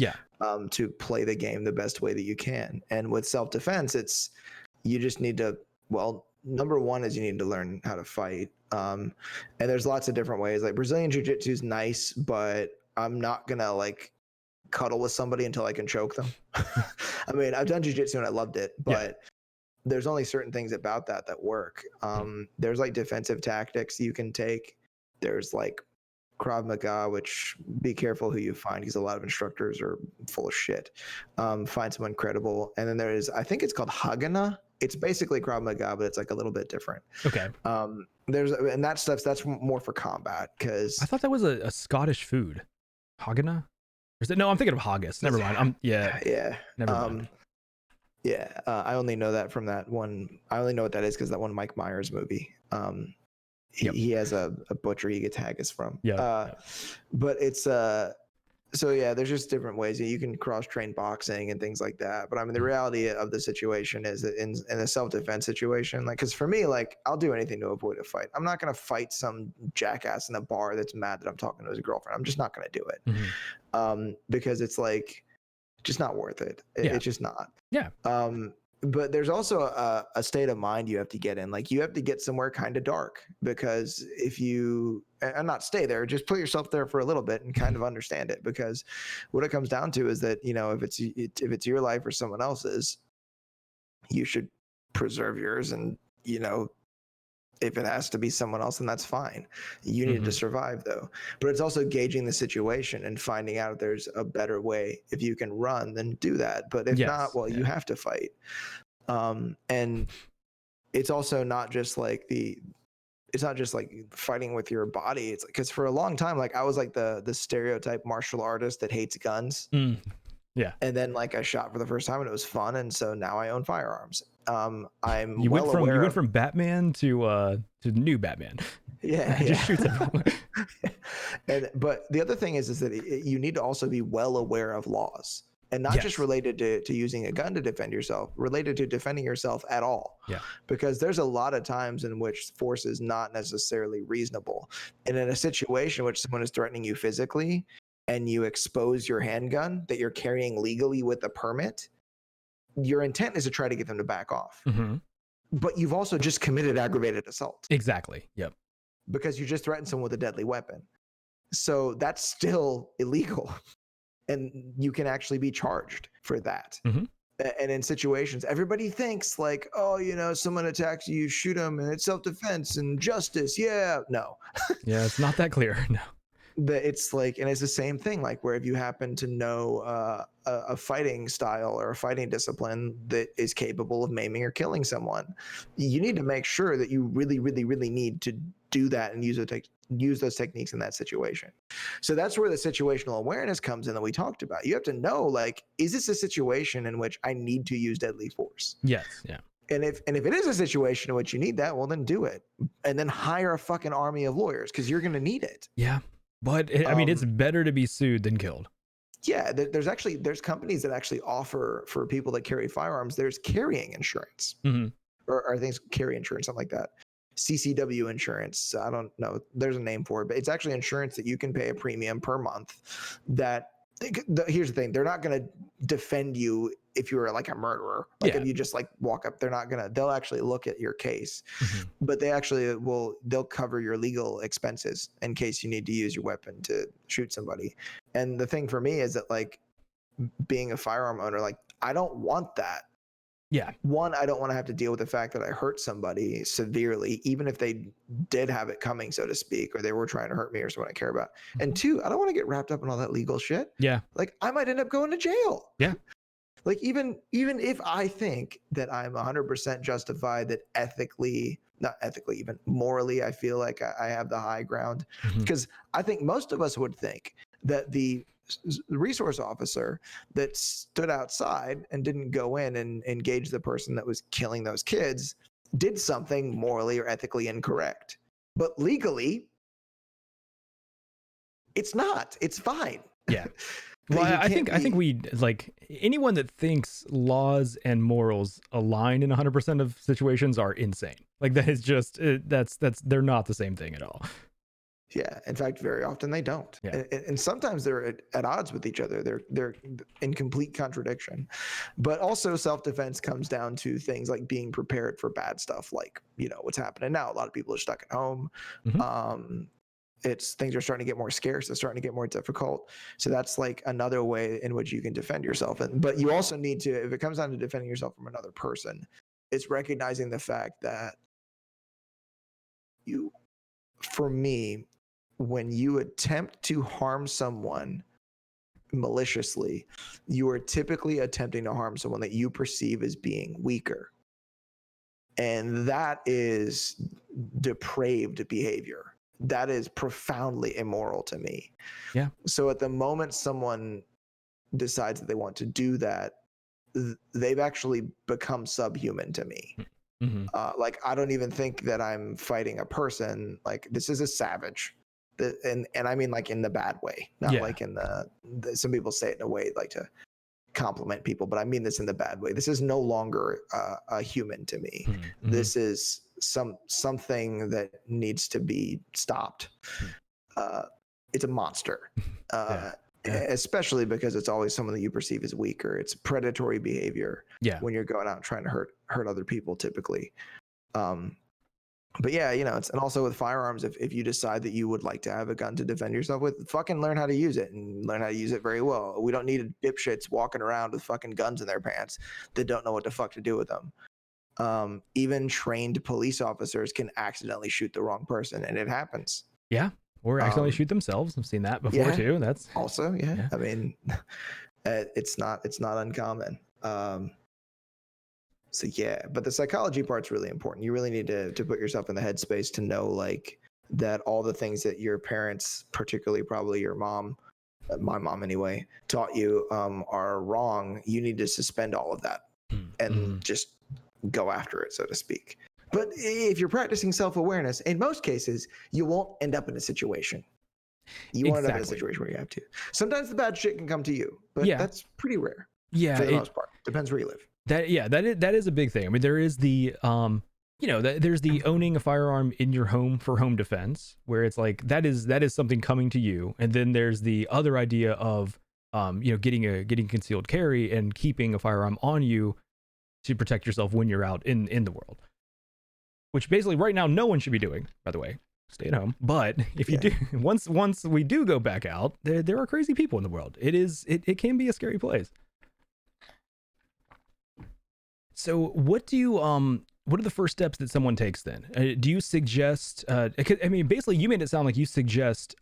to play the game the best way that you can. And with self-defense, you just need to number one is you need to learn how to fight. And there's lots of different ways. Like Brazilian Jiu-Jitsu is nice, but I'm not gonna like cuddle with somebody until I can choke them. I mean, I've done Jiu-Jitsu and I loved it, but there's only certain things about that work. There's like defensive tactics you can take. There's like Krav Maga, which be careful who you find because a lot of instructors are full of shit. Find someone credible. And then there's, I think it's called Hagana. It's basically Krav Maga, but it's like a little bit different. Okay. And that's more for combat because I thought that was a Scottish food. Hagana? Or is it? No, I'm thinking of haggis. Never mind. Yeah. Never mind. Yeah. I only know that from that one. I only know what that is because that one Mike Myers movie. He has a butcher he gets haggis from. But it's so yeah, there's just different ways you can cross train boxing and things like that. But I mean, the reality of the situation is that in a self-defense situation, like, because for me, like, I'll do anything to avoid a fight. I'm not gonna fight some jackass in a bar that's mad that I'm talking to his girlfriend. I'm just not gonna do it. Because it's like just not worth it. It's just not. But there's also a state of mind you have to get in. Like, you have to get somewhere kind of dark, because if you, and not stay there, just put yourself there for a little bit and kind of understand it. Because what it comes down to is that, you know, if it's your life or someone else's, you should preserve yours. And, you know, if it has to be someone else, then that's fine. You need to survive, though. But it's also gauging the situation and finding out if there's a better way. If you can run, then do that. But if not, well, you have to fight. And it's also not just like it's not just like fighting with your body. It's because for a long time, like, I was like the stereotype martial artist that hates guns. Yeah. And then, like, I shot for the first time and it was fun, and so now I own firearms. You went from Batman to new Batman. Just shoots everyone. But the other thing is that you need to also be well aware of laws, and not just related to using a gun to defend yourself, related to defending yourself at all. Because there's a lot of times in which force is not necessarily reasonable, and in a situation in which someone is threatening you physically, and you expose your handgun that you're carrying legally with a permit, your intent is to try to get them to back off. But you've also just committed aggravated assault. Exactly. Yep. Because you just threatened someone with a deadly weapon. So that's still illegal. And you can actually be charged for that. And in situations, everybody thinks like, oh, you know, someone attacks you, shoot them, and it's self-defense and justice. No. It's not that clear. No. It's like, and it's the same thing, like, where if you happen to know a fighting style or a fighting discipline that is capable of maiming or killing someone, you need to make sure that you really, really, really need to do that and use those techniques in that situation. So that's where the situational awareness comes in that we talked about. You have to know, like, is this a situation in which I need to use deadly force? Yes. Yeah. And if it is a situation in which you need that, well, then do it, and then hire a fucking army of lawyers, because you're going to need it. Yeah. But I mean, it's better to be sued than killed. Yeah, there's companies that actually offer for people that carry firearms. There's carrying insurance, or I think it's carry insurance, something like that. CCW insurance. I don't know. There's a name for it, but it's actually insurance that you can pay a premium per month. Here's the thing: they're not going to defend you if you're like a murderer. Like, if you just like walk up, they'll actually look at your case, but they'll cover your legal expenses in case you need to use your weapon to shoot somebody. And the thing for me is that, like, being a firearm owner, like, I don't want that. One, I don't want to have to deal with the fact that I hurt somebody severely, even if they did have it coming, so to speak, or they were trying to hurt me or someone I care about. And two, I don't want to get wrapped up in all that legal shit. Like, I might end up going to jail. Like, even if I think that I'm 100% justified, that not ethically, even morally, I feel like I have the high ground. Because I think most of us would think that the resource officer that stood outside and didn't go in and engage the person that was killing those kids did something morally or ethically incorrect. But legally, it's not. It's fine. Well, I think we, like, anyone that thinks laws and morals align in 100% of situations are insane. Like, that is just they're not the same thing at all. Yeah, in fact, very often they don't, Yeah. and sometimes they're at odds with each other. They're in complete contradiction. But also, self-defense comes down to things like being prepared for bad stuff, like what's happening now. A lot of people are stuck at home. Mhm. It's things are starting to get more scarce. It's starting to get more difficult. So that's like another way in which you can defend yourself. But you also need to, if it comes down to defending yourself from another person, it's recognizing the fact that for me, when you attempt to harm someone maliciously, you are typically attempting to harm someone that you perceive as being weaker. And that is depraved behavior. That is profoundly immoral to me. Yeah. So at the moment someone decides that they want to do that, they've actually become subhuman to me. Mm-hmm. Like, I don't even think that I'm fighting a person. Like, this is a savage. And I mean like in the bad way, not like in the some people say it in a way like to compliment people, but I mean this in the bad way. This is no longer a human to me. Mm-hmm. This is something that needs to be stopped. It's a monster. Especially because it's always someone that you perceive as weaker. It's predatory behavior when you're going out trying to hurt other people typically. But yeah, it's, and also with firearms, if you decide that you would like to have a gun to defend yourself with, fucking learn how to use it and learn how to use it very well. We don't need dipshits walking around with fucking guns in their pants that don't know what the fuck to do with them. Even trained police officers can accidentally shoot the wrong person, and it happens. Yeah. Or accidentally shoot themselves. I've seen that before too. That's also, I mean, it's not uncommon. So yeah, but the psychology part's really important. You really need to put yourself in the headspace to know like that all the things that your parents, particularly probably your mom, my mom anyway, taught you are wrong. You need to suspend all of that and just go after it, so to speak. But if you're practicing self-awareness, in most cases, you won't end up in a situation. You won't end up in a situation where you have to. Sometimes the bad shit can come to you, but that's pretty rare. Yeah, for the most part. Depends where you live. That is a big thing. I mean, there is the there's the owning a firearm in your home for home defense, where it's like that is something coming to you, and then there's the other idea of getting concealed carry and keeping a firearm on you to protect yourself when you're out in the world, which basically right now no one should be doing, by the way. Stay at home. But if you do, once we do go back out, there are crazy people in the world. It can be a scary place. So what are the first steps that someone takes then? Do you suggest, I mean, basically you made it sound like you suggest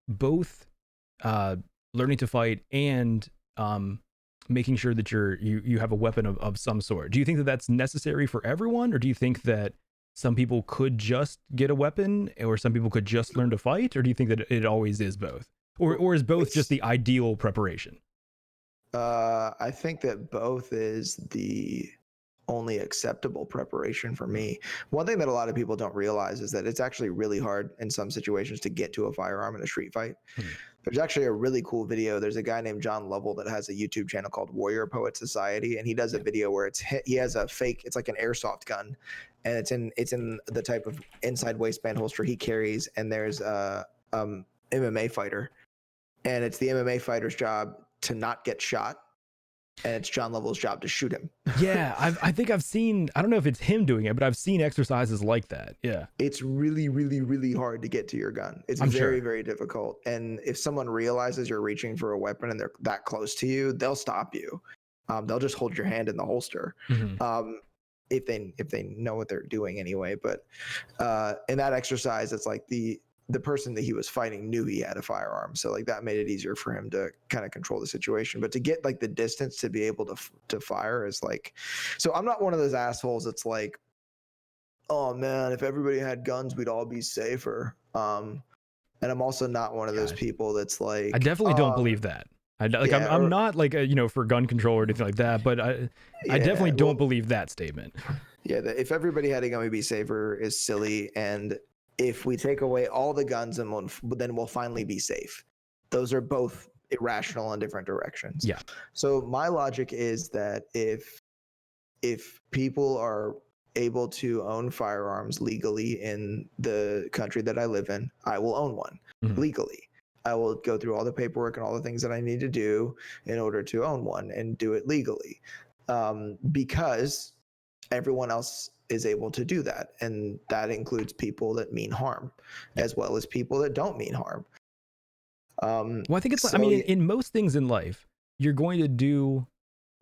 both learning to fight and making sure that you have a weapon of some sort. Do you think that that's necessary for everyone, or do you think that some people could just get a weapon, or some people could just learn to fight, or do you think that it always is both, or is both just the ideal preparation? I think that both is the only acceptable preparation for me. One thing that a lot of people don't realize is that it's actually really hard in some situations to get to a firearm in a street fight. There's actually a really cool video. There's a guy named John Lovell that has a YouTube channel called Warrior Poet Society, and he does a video where he has a fake, it's like an airsoft gun, and it's in the type of inside waistband holster he carries, and there's a MMA fighter, and it's the MMA fighter's job to not get shot, and it's John Lovell's job to shoot him. Yeah, I think I've seen, I don't know if it's him doing it, but I've seen exercises like that. Yeah. It's really, really, really hard to get to your gun. It's very, very difficult. And if someone realizes you're reaching for a weapon and they're that close to you, they'll stop you. They'll just hold your hand in the holster. If they know what they're doing anyway. But in that exercise, it's like the person that he was fighting knew he had a firearm, so like that made it easier for him to kind of control the situation. But to get like the distance to be able to fire is like, so I'm not one of those assholes that's like, oh man, if everybody had guns, we'd all be safer. And I'm also not one of those people that's like, I definitely don't believe that. I'm not like for gun control or anything like that, but I definitely don't believe that statement. Yeah, if everybody had a gun, we'd be safer is silly, and if we take away all the guns, then we'll finally be safe. Those are both irrational in different directions. Yeah. So my logic is that if people are able to own firearms legally in the country that I live in, I will own one legally. I will go through all the paperwork and all the things that I need to do in order to own one and do it legally, because everyone else is able to do that. And that includes people that mean harm as well as people that don't mean harm. Well, I think it's like, I mean, in most things in life, you're going to do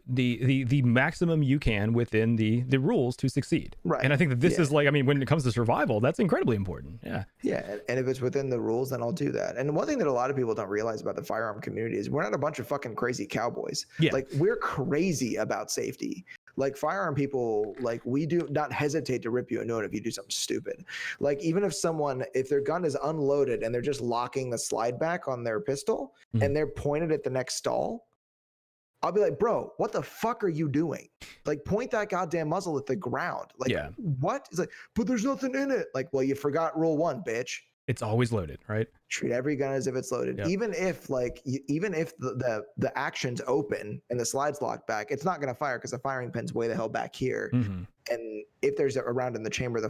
the maximum you can within the rules to succeed. Right. And I think that this is like, I mean, when it comes to survival, that's incredibly important. Yeah. Yeah. And if it's within the rules, then I'll do that. And one thing that a lot of people don't realize about the firearm community is we're not a bunch of fucking crazy cowboys. Yeah. Like, we're crazy about safety. Like, firearm people, like, we do not hesitate to rip you a note if you do something stupid. Like, even if their gun is unloaded and they're just locking the slide back on their pistol and they're pointed at the next stall, I'll be like, bro, what the fuck are you doing? Like, point that goddamn muzzle at the ground. Like, what? It's like, but there's nothing in it. Like, well, you forgot rule 1, bitch. It's always loaded, right? Treat every gun as if it's loaded. Yep. Even if the action's open and the slide's locked back, it's not going to fire because the firing pin's way the hell back here. And if there's a round in the chamber,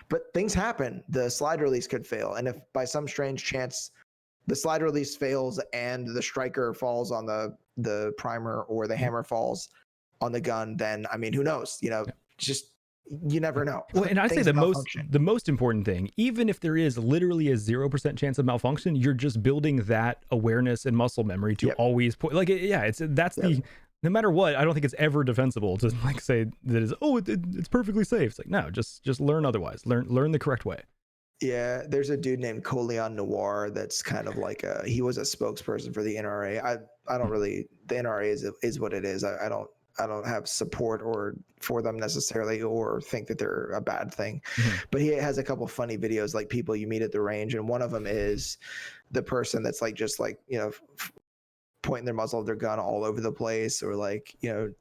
but things happen. The slide release could fail. And if by some strange chance the slide release fails and the striker falls on the primer or the hammer falls on the gun, then, I mean, who knows? You know, just, you never know. Well, and I'd say the most important thing, even if there is literally a 0% chance of malfunction, you're just building that awareness and muscle memory to always point. Like, no matter what, I don't think it's ever defensible to like say that it's perfectly safe. It's like, no, just learn otherwise. Learn the correct way. Yeah, there's a dude named Coleon Noir that's kind of like he was a spokesperson for the NRA. I don't really, the NRA is what it is. I don't have support for them necessarily or think that they're a bad thing. But he has a couple funny videos, like people you meet at the range, and one of them is the person that's like just like, you know, pointing their muzzle of their gun all over the place, or like, you know,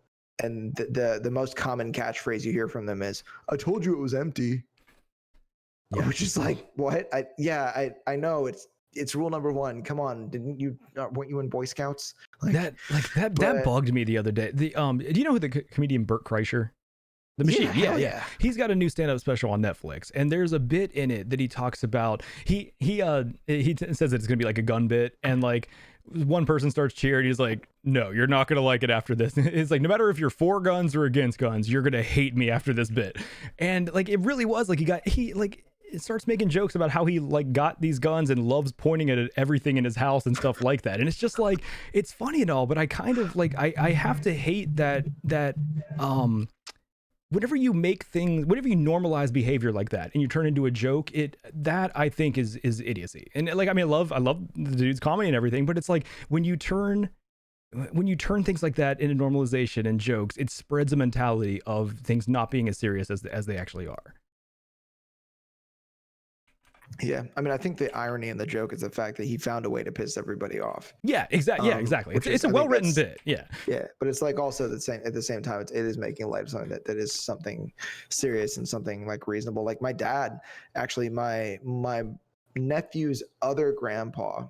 and the most common catchphrase you hear from them is, "I told you it was empty." Yeah. Which is like, what? I know it's rule number 1. Come on, weren't you in Boy Scouts? That bugged me the other day. Do you know who the comedian Bert Kreischer? The Machine. Yeah. He's got a new stand-up special on Netflix, and there's a bit in it that he talks about. He says that it's gonna be like a gun bit, and like one person starts cheering. He's like, "No, you're not gonna like it after this." It's like, no matter if you're for guns or against guns, you're gonna hate me after this bit. And like, it really was like it starts making jokes about how he like got these guns and loves pointing at everything in his house and stuff like that. And it's just like, it's funny and all, but I kind of like, I have to hate that whenever you normalize behavior like that and you turn into a joke, that I think is idiocy. And like, I mean, I love the dude's comedy and everything, but it's like when you turn things like that into normalization and jokes, it spreads a mentality of things not being as serious as they actually are. Yeah, I mean, I think the irony in the joke is the fact that he found a way to piss everybody off. Yeah, exactly. Exactly. It's a well-written bit. Yeah, but it's like also at the same time, it is making light of something that is something serious and something like reasonable. Like my dad, actually, my nephew's other grandpa,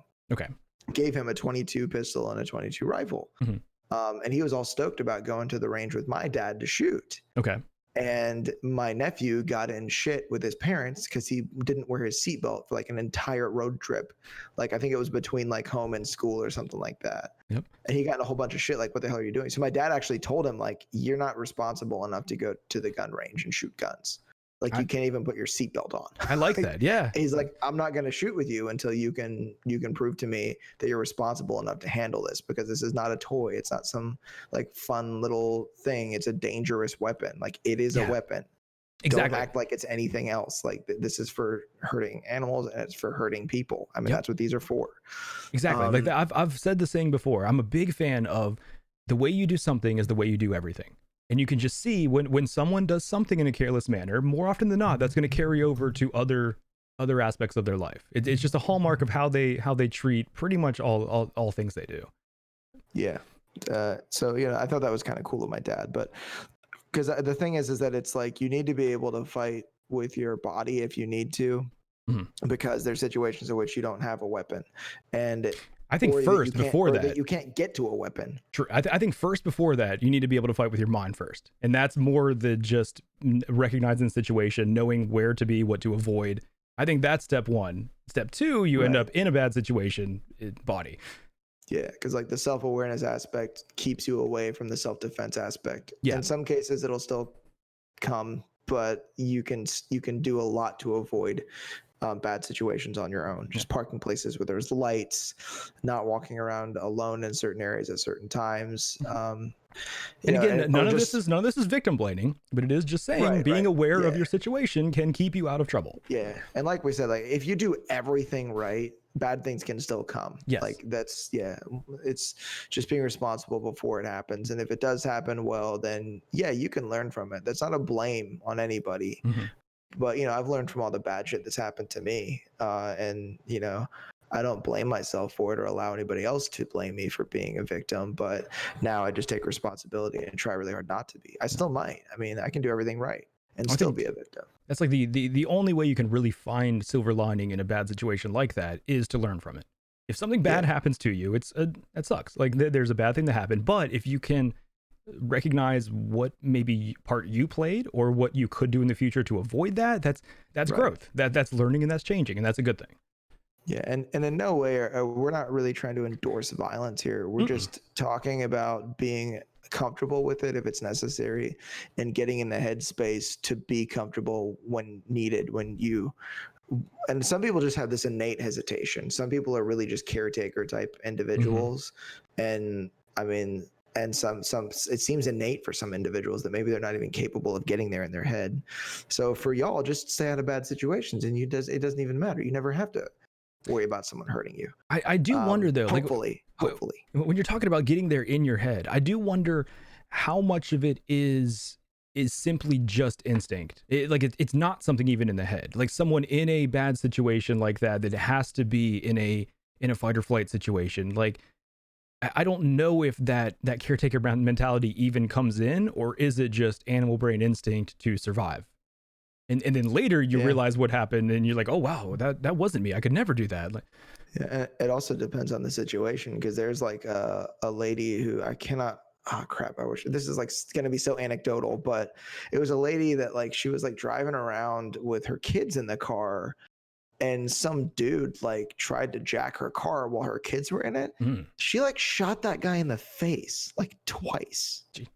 gave him a 22 pistol and a 22 rifle, and he was all stoked about going to the range with my dad to shoot. And my nephew got in shit with his parents because he didn't wear his seatbelt for like an entire road trip. Like, I think it was between like home and school or something like that. And he got in a whole bunch of shit like, what the hell are you doing? So my dad actually told him, like, you're not responsible enough to go to the gun range and shoot guns. Like, you can't even put your seatbelt on. I like that. Yeah. He's like, I'm not going to shoot with you until you can prove to me that you're responsible enough to handle this, because this is not a toy. It's not some like fun little thing. It's a dangerous weapon. Like, it is a weapon. Exactly. Don't act like it's anything else. Like, this is for hurting animals and it's for hurting people. I mean, that's what these are for. Exactly. Like I've said the saying before. I'm a big fan of the way you do something is the way you do everything. And you can just see when someone does something in a careless manner, more often than not, that's going to carry over to other aspects of their life. It's just a hallmark of how they treat pretty much all things they do. Yeah. So, you know, I thought that was kind of cool of my dad, but because the thing is that it's like, you need to be able to fight with your body if you need to, because there's situations in which you don't have a weapon. And I think first, before that, you can't get to a weapon. True. I think first, before that, you need to be able to fight with your mind first. And that's more than just recognizing the situation, knowing where to be, what to avoid. I think that's step one. Step two, you end up in a bad situation, body. Yeah, because like the self-awareness aspect keeps you away from the self-defense aspect. Yeah. In some cases, it'll still come, but you can do a lot to avoid bad situations on your own. Just parking places where there's lights, not walking around alone in certain areas at certain times. And again, none of this is victim blaming, but it is just saying being aware of your situation can keep you out of trouble. Yeah, and like we said, like if you do everything right, bad things can still come. Yes. Like that's it's just being responsible before it happens. And if it does happen, well, then you can learn from it. That's not a blame on anybody. But I've learned from all the bad shit that's happened to me, and I don't blame myself for it or allow anybody else to blame me for being a victim. But now I just take responsibility and try really hard not to be. I still might. I mean, I can do everything right and still be a victim. That's like the only way you can really find silver lining in a bad situation like that is to learn from it. If something bad happens to you, that sucks. Like there's a bad thing that happened, but if you can recognize what maybe part you played or what you could do in the future to avoid that, that's growth. That's learning and that's changing, and that's a good thing. Yeah, and in no way we're not really trying to endorse violence here. We're just talking about being comfortable with it if it's necessary, and getting in the headspace to be comfortable when needed. And some people just have this innate hesitation. Some people are really just caretaker type individuals, and I mean. And some it seems innate for some individuals that maybe they're not even capable of getting there in their head. So for y'all, just stay out of bad situations, and it doesn't even matter. You never have to worry about someone hurting you. I do wonder though, hopefully, when you're talking about getting there in your head, I do wonder how much of it is simply just instinct. It's not something even in the head. Like someone in a bad situation like that it has to be in a fight or flight situation. Like I don't know if that caretaker mentality even comes in, or is it just animal brain instinct to survive? And then later you realize what happened, and you're like, oh wow, that wasn't me. I could never do that. Like, it also depends on the situation, because there's like a lady who I cannot. Oh crap! I wish this is like going to be so anecdotal, but it was a lady that like she was like driving around with her kids in the car, and some dude like tried to jack her car while her kids were in it. She like shot that guy in the face like twice. Gee.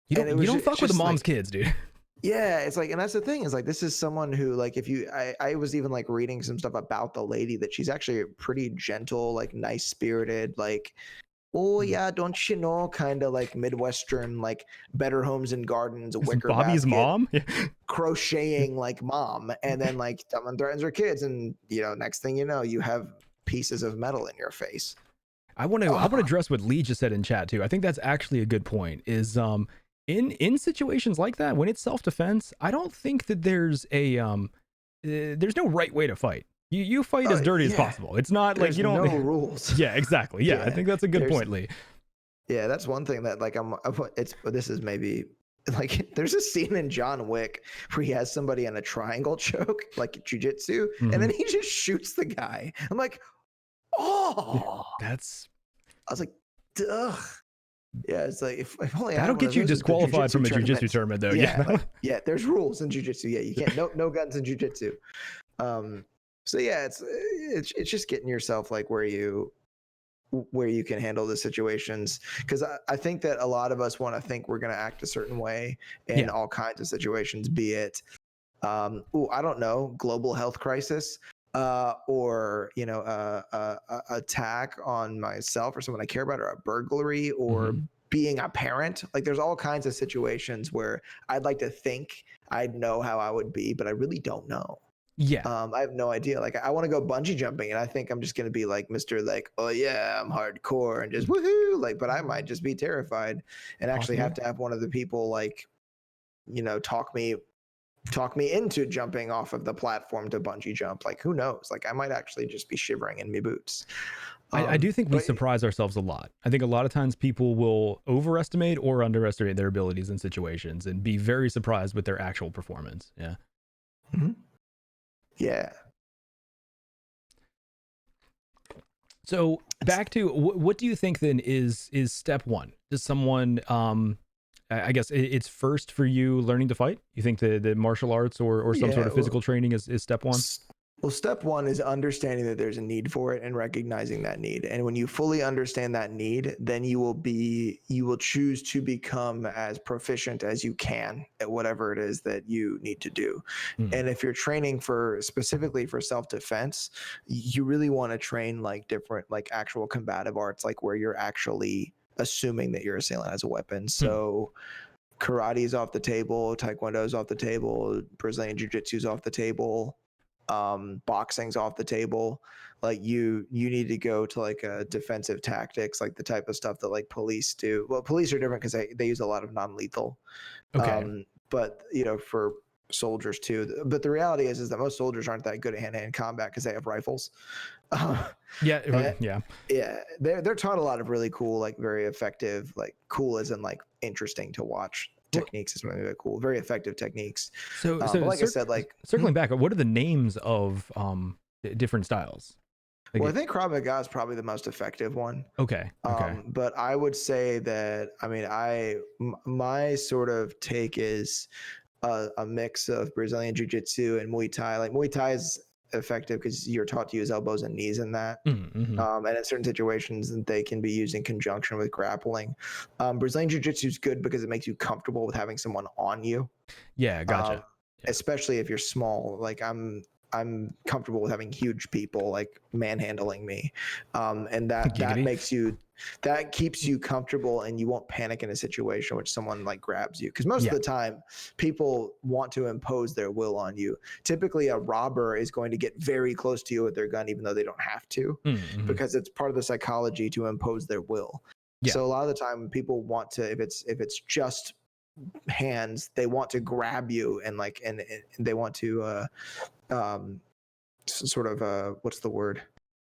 You don't fuck with the mom's kids, dude. Yeah, it's like, and that's the thing is like, this is someone who like, I was even like reading some stuff about the lady, that she's actually pretty gentle, like nice spirited, like, oh yeah, don't you know, kind of like Midwestern, like Better Homes and Gardens, wicker Bobby's basket, mom, crocheting like mom, and then like someone threatens her kids, and next thing you know, you have pieces of metal in your face. I want to address what Lee just said in chat too. I think that's actually a good point. Is in situations like that, when it's self-defense, I don't think that there's there's no right way to fight. You fight as dirty as possible. It's not like you don't no rules. Yeah, exactly. Yeah, I think that's a good point, Lee. Yeah, that's one thing that like this is maybe like there's a scene in John Wick where he has somebody in a triangle choke, like jujitsu, and then he just shoots the guy. I'm like, oh, I was like, ugh. Yeah, it's like if only that'll get you disqualified from a jiu-jitsu tournament, though. Yeah, there's rules in jiu-jitsu. Yeah, you can't no guns in jiu-jitsu. So yeah, it's just getting yourself like where you can handle the situations, because I think that a lot of us want to think we're going to act a certain way in all kinds of situations, be it I don't know, global health crisis, or attack on myself or someone I care about, or a burglary, or being a parent. Like there's all kinds of situations where I'd like to think I'd know how I would be, but I really don't know. I have no idea. Like I want to go bungee jumping, and I think I'm just going to be like Mr. like, oh yeah, I'm hardcore and just woohoo, like, but I might just be terrified and actually have to have one of the people like, talk me into jumping off of the platform to bungee jump. Like who knows? Like I might actually just be shivering in my boots. I do think we surprise ourselves a lot. I think a lot of times people will overestimate or underestimate their abilities in situations and be very surprised with their actual performance. Yeah. Yeah. So back to what do you think then is step one? Does someone I guess it's first for you learning to fight. You think the martial arts or some sort of physical training is step one? Well, step one is understanding that there's a need for it and recognizing that need. And when you fully understand that need, then you will choose to become as proficient as you can at whatever it is that you need to do. And if you're training specifically for self-defense, you really want to train like different, like actual combative arts, like where you're actually assuming that your assailant has a weapon. So karate is off the table, taekwondo is off the table, Brazilian jiu-jitsu is off the table, boxing's off the table. Like you need to go to like a defensive tactics, like the type of stuff that like police do. Well, police are different because they use a lot of non-lethal. But you know, for soldiers too. But the reality is that most soldiers aren't that good at hand-to-hand combat because they have rifles. Yeah. They're taught a lot of really cool, like very effective, like cool as in like interesting to watch techniques is really cool, very effective techniques. So like I said, like circling back, what are the names of different styles? Like well, I think Krav Maga is probably the most effective one. Okay. But I would say that, I mean, my sort of take is a mix of Brazilian Jiu-Jitsu and Muay Thai. Like Muay Thai is effective because you're taught to use elbows and knees in that. And in certain situations they can be used in conjunction with grappling. Brazilian Jiu-Jitsu is good because it makes you comfortable with having someone on you. Yeah, gotcha. Especially if you're small. Like I'm comfortable with having huge people like manhandling me. And that keeps you comfortable and you won't panic in a situation which someone like grabs you. Because most of the time people want to impose their will on you. Typically a robber is going to get very close to you with their gun, even though they don't have to, because it's part of the psychology to impose their will. So a lot of the time people want to, if it's just hands, they want to grab you and like, and they want to, sort of what's the word,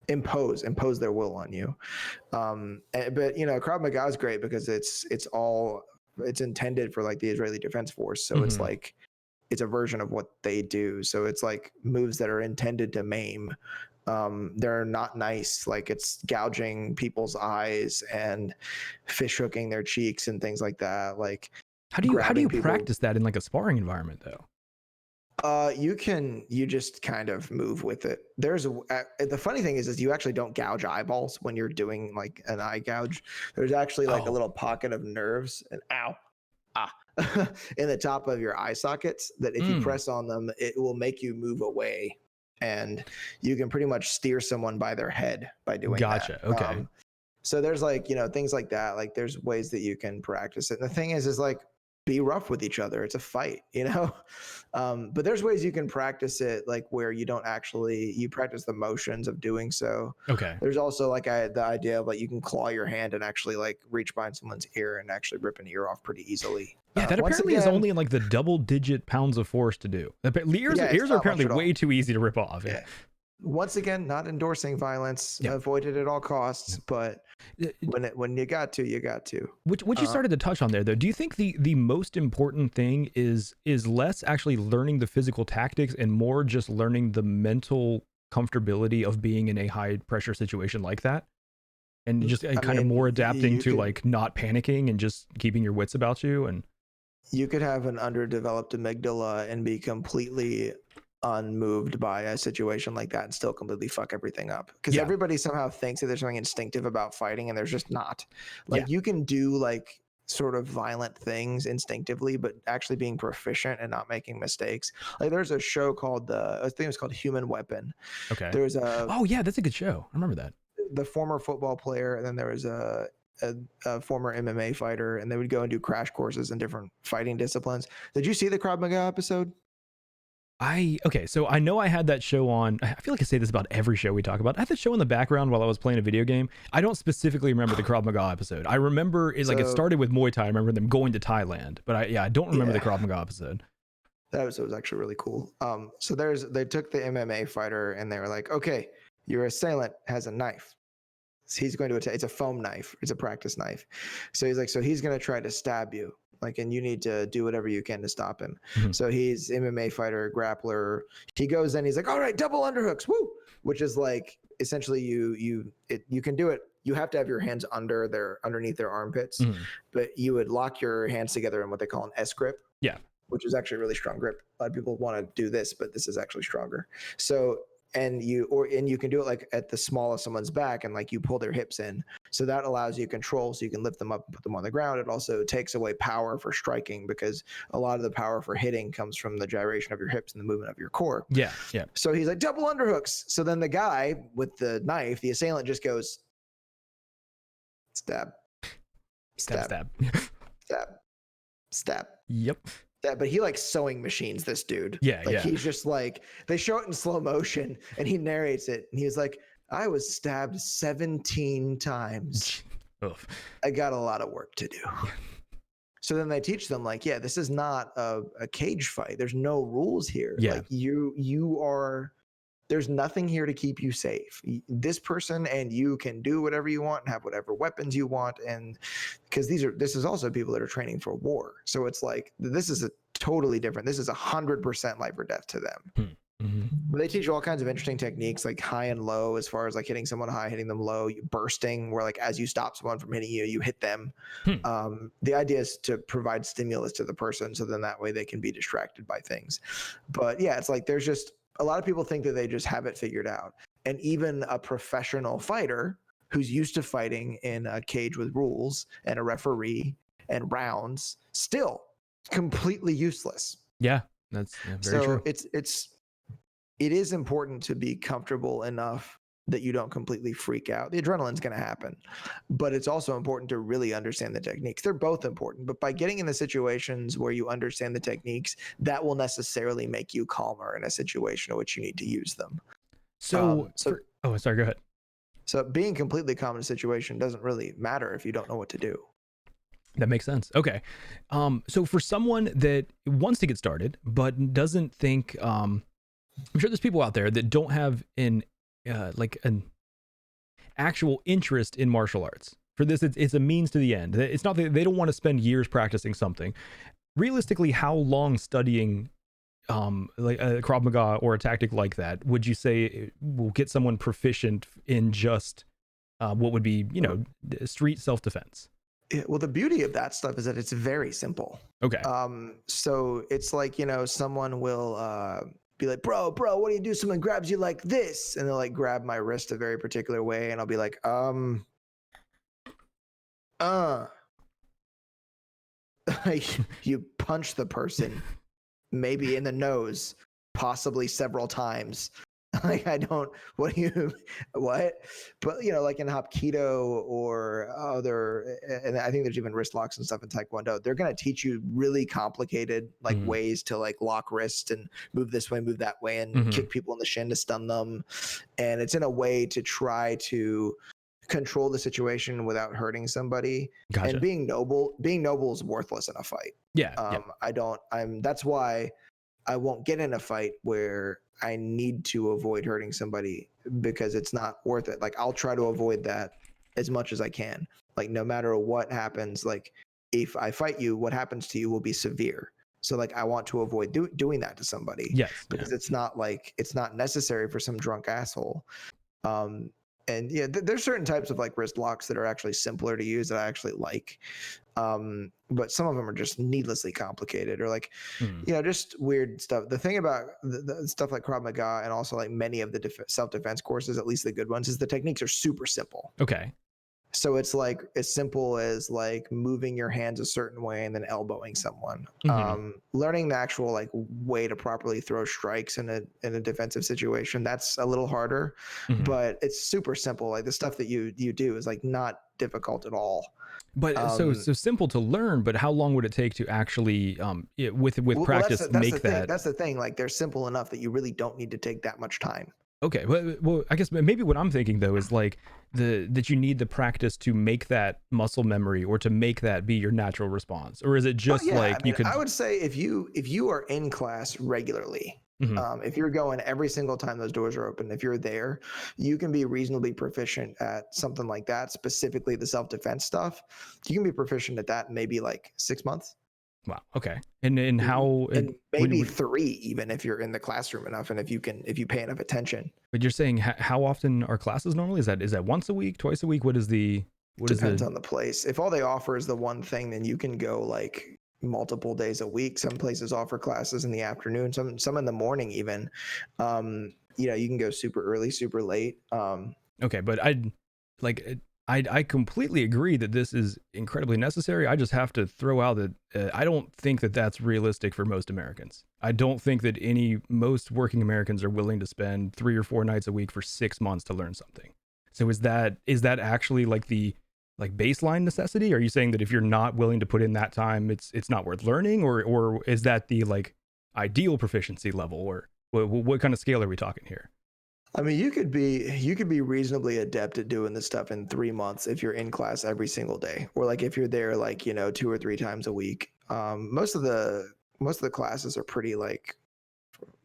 impose their will on you. But you know, Krav Maga is great because it's intended for like the Israeli Defense Force, so it's like it's a version of what they do. So it's like moves that are intended to maim. They're not nice, like it's gouging people's eyes and fish hooking their cheeks and things like that. Like how do you practice that in like a sparring environment though? You just kind of move with it. The funny thing is you actually don't gouge eyeballs when you're doing like an eye gouge. There's actually like a little pocket of nerves and in the top of your eye sockets that if you press on them, it will make you move away, and you can pretty much steer someone by their head by doing that. Gotcha. Okay. So there's like, you know, things like that. Like there's ways that you can practice it. And the thing is like, be rough with each other. It's a fight, you know? But there's ways you can practice it, like where you practice the motions of doing so. Okay. There's also like the idea of like you can claw your hand and actually like reach behind someone's ear and actually rip an ear off pretty easily. Yeah, that apparently is only in like the double-digit pounds of force to do. Ears are apparently way too easy to rip off. Yeah. Once again, not endorsing violence, avoid it at all costs, but when you got to, you got to. Which you started to touch on there though. Do you think the most important thing is less actually learning the physical tactics and more just learning the mental comfortability of being in a high pressure situation like that? And just kind of more adapting to like not panicking and just keeping your wits about you. And you could have an underdeveloped amygdala and be completely unmoved by a situation like that and still completely fuck everything up, because everybody somehow thinks that there's something instinctive about fighting and there's just not. Like you can do like sort of violent things instinctively, but actually being proficient and not making mistakes. Like there's a show called I think it was called Human Weapon. Okay. There's that's a good show. I remember that. The former football player, and then there was a former MMA fighter, and they would go and do crash courses in different fighting disciplines. Did you see the Krav Maga episode? So I know I had that show on. I feel like I say this about every show we talk about. I had that show in the background while I was playing a video game. I don't specifically remember the Krav Maga episode. I remember it started with Muay Thai. I remember them going to Thailand, but I don't remember the Krav Maga episode. That episode was actually really cool. So they took the MMA fighter and they were like, okay, your assailant has a knife. So he's going to attack. It's a foam knife. It's a practice knife. So he's like, so he's going to try to stab you. Like, and you need to do whatever you can to stop him. So he's MMA fighter, grappler. He goes in, he's like, all right, double underhooks, woo! Which is like, essentially you can do it you have to have your hands underneath their armpits, Mhm. but you would lock your hands together in what they call an S grip. Yeah. Which is actually a really strong grip. A lot of people want to do this, but this is actually stronger. So, and you can do it like at the small of someone's back, and like you pull their hips in. So that allows you control, so you can lift them up and put them on the ground. It also takes away power for striking, because a lot of the power for hitting comes from the gyration of your hips and the movement of your core. Yeah. Yeah. So he's like, double underhooks. So then the guy with the knife, the assailant, just goes stab, Stab. stab, Stab. stab, stab. Yep. But he like sewing machines this dude. Yeah, like yeah. He's just like, they show it in slow motion and he narrates it, and he's like, I was stabbed 17 times. Oof. I got a lot of work to do. So then they teach them like, yeah, this is not a cage fight. There's no rules here. Yeah. Like you are, there's nothing here to keep you safe. This person and you can do whatever you want and have whatever weapons you want. And because this is also people that are training for war. So it's like, this is a totally different, this is 100% life or death to them. Mm-hmm. But they teach you all kinds of interesting techniques, like high and low, as far as like hitting someone high, hitting them low, bursting, where like as you stop someone from hitting you, you hit them. The idea is to provide stimulus to the person, so then that way they can be distracted by things. But yeah, it's like there's just a lot of people think that they just have it figured out. And even a professional fighter who's used to fighting in a cage with rules and a referee and rounds, still completely useless. Yeah, that's very true. It is important to be comfortable enough that you don't completely freak out. The adrenaline's going to happen, but it's also important to really understand the techniques. They're both important, but by getting in the situations where you understand the techniques, that will necessarily make you calmer in a situation in which you need to use them. Sorry, go ahead. So being completely calm in a situation doesn't really matter if you don't know what to do. That makes sense. Okay. So for someone that wants to get started, but doesn't think, I'm sure there's people out there that don't have an actual interest in martial arts. For this, it's a means to the end. It's not that they don't want to spend years practicing something. Realistically, how long studying like a Krav Maga or a tactic like that would you say will get someone proficient in just what would be, street self-defense? Well, the beauty of that stuff is that it's very simple. Okay. So it's like, someone will be like, bro, what do you do? Someone grabs you like this, and they'll like grab my wrist a very particular way, and I'll be like, you punch the person, maybe in the nose, possibly several times. Like, what? But like in Hapkido or other, and I think there's even wrist locks and stuff in Taekwondo, they're going to teach you really complicated ways to like lock wrist and move this way, move that way, and kick people in the shin to stun them. And it's in a way to try to control the situation without hurting somebody. Gotcha. And being noble is worthless in a fight. Yeah. That's why I won't get in a fight where I need to avoid hurting somebody, because it's not worth it. Like, I'll try to avoid that as much as I can. Like, no matter what happens, like if I fight you, what happens to you will be severe. So like, I want to avoid doing that to somebody. Yes. Because it's not necessary for some drunk asshole. And yeah, there's certain types of like wrist locks that are actually simpler to use that I actually like. But some of them are just needlessly complicated, or like, just weird stuff. The thing about the stuff like Krav Maga and also like many of the self-defense courses, at least the good ones, is the techniques are super simple. Okay. So it's like as simple as like moving your hands a certain way and then elbowing someone. Learning the actual like way to properly throw strikes in a defensive situation, that's a little harder, but it's super simple. Like the stuff that you do is like not difficult at all. But so simple to learn, but how long would it take to actually with practice make that? That's the thing. Like, they're simple enough that you really don't need to take that much time. Okay, well, I guess maybe what I'm thinking though is like that you need the practice to make that muscle memory, or to make that be your natural response, or is it just I would say if you are in class regularly, if you're going every single time those doors are open, if you're there, you can be reasonably proficient at something like that. Specifically, the self-defense stuff, you can be proficient at that in maybe like 6 months. Wow. Okay. And how? And maybe 3 even if you're in the classroom enough, and if you pay enough attention. But you're saying how often are classes normally? Is that once a week, twice a week? Depends on the place. If all they offer is the one thing, then you can go like multiple days a week. Some places offer classes in the afternoon, some in the morning even. You can go super early, super late. Okay, but I completely agree that this is incredibly necessary. I just have to throw out that I don't think that that's realistic for most Americans. I don't think that most working Americans are willing to spend 3 or 4 nights a week for 6 months to learn something. So is that actually like the baseline necessity? Are you saying that if you're not willing to put in that time, it's not worth learning, or is that the ideal proficiency level, or what kind of scale are we talking here? I mean, you could be reasonably adept at doing this stuff in 3 months if you're in class every single day, or like if you're there 2 or 3 times a week. Most of the classes are pretty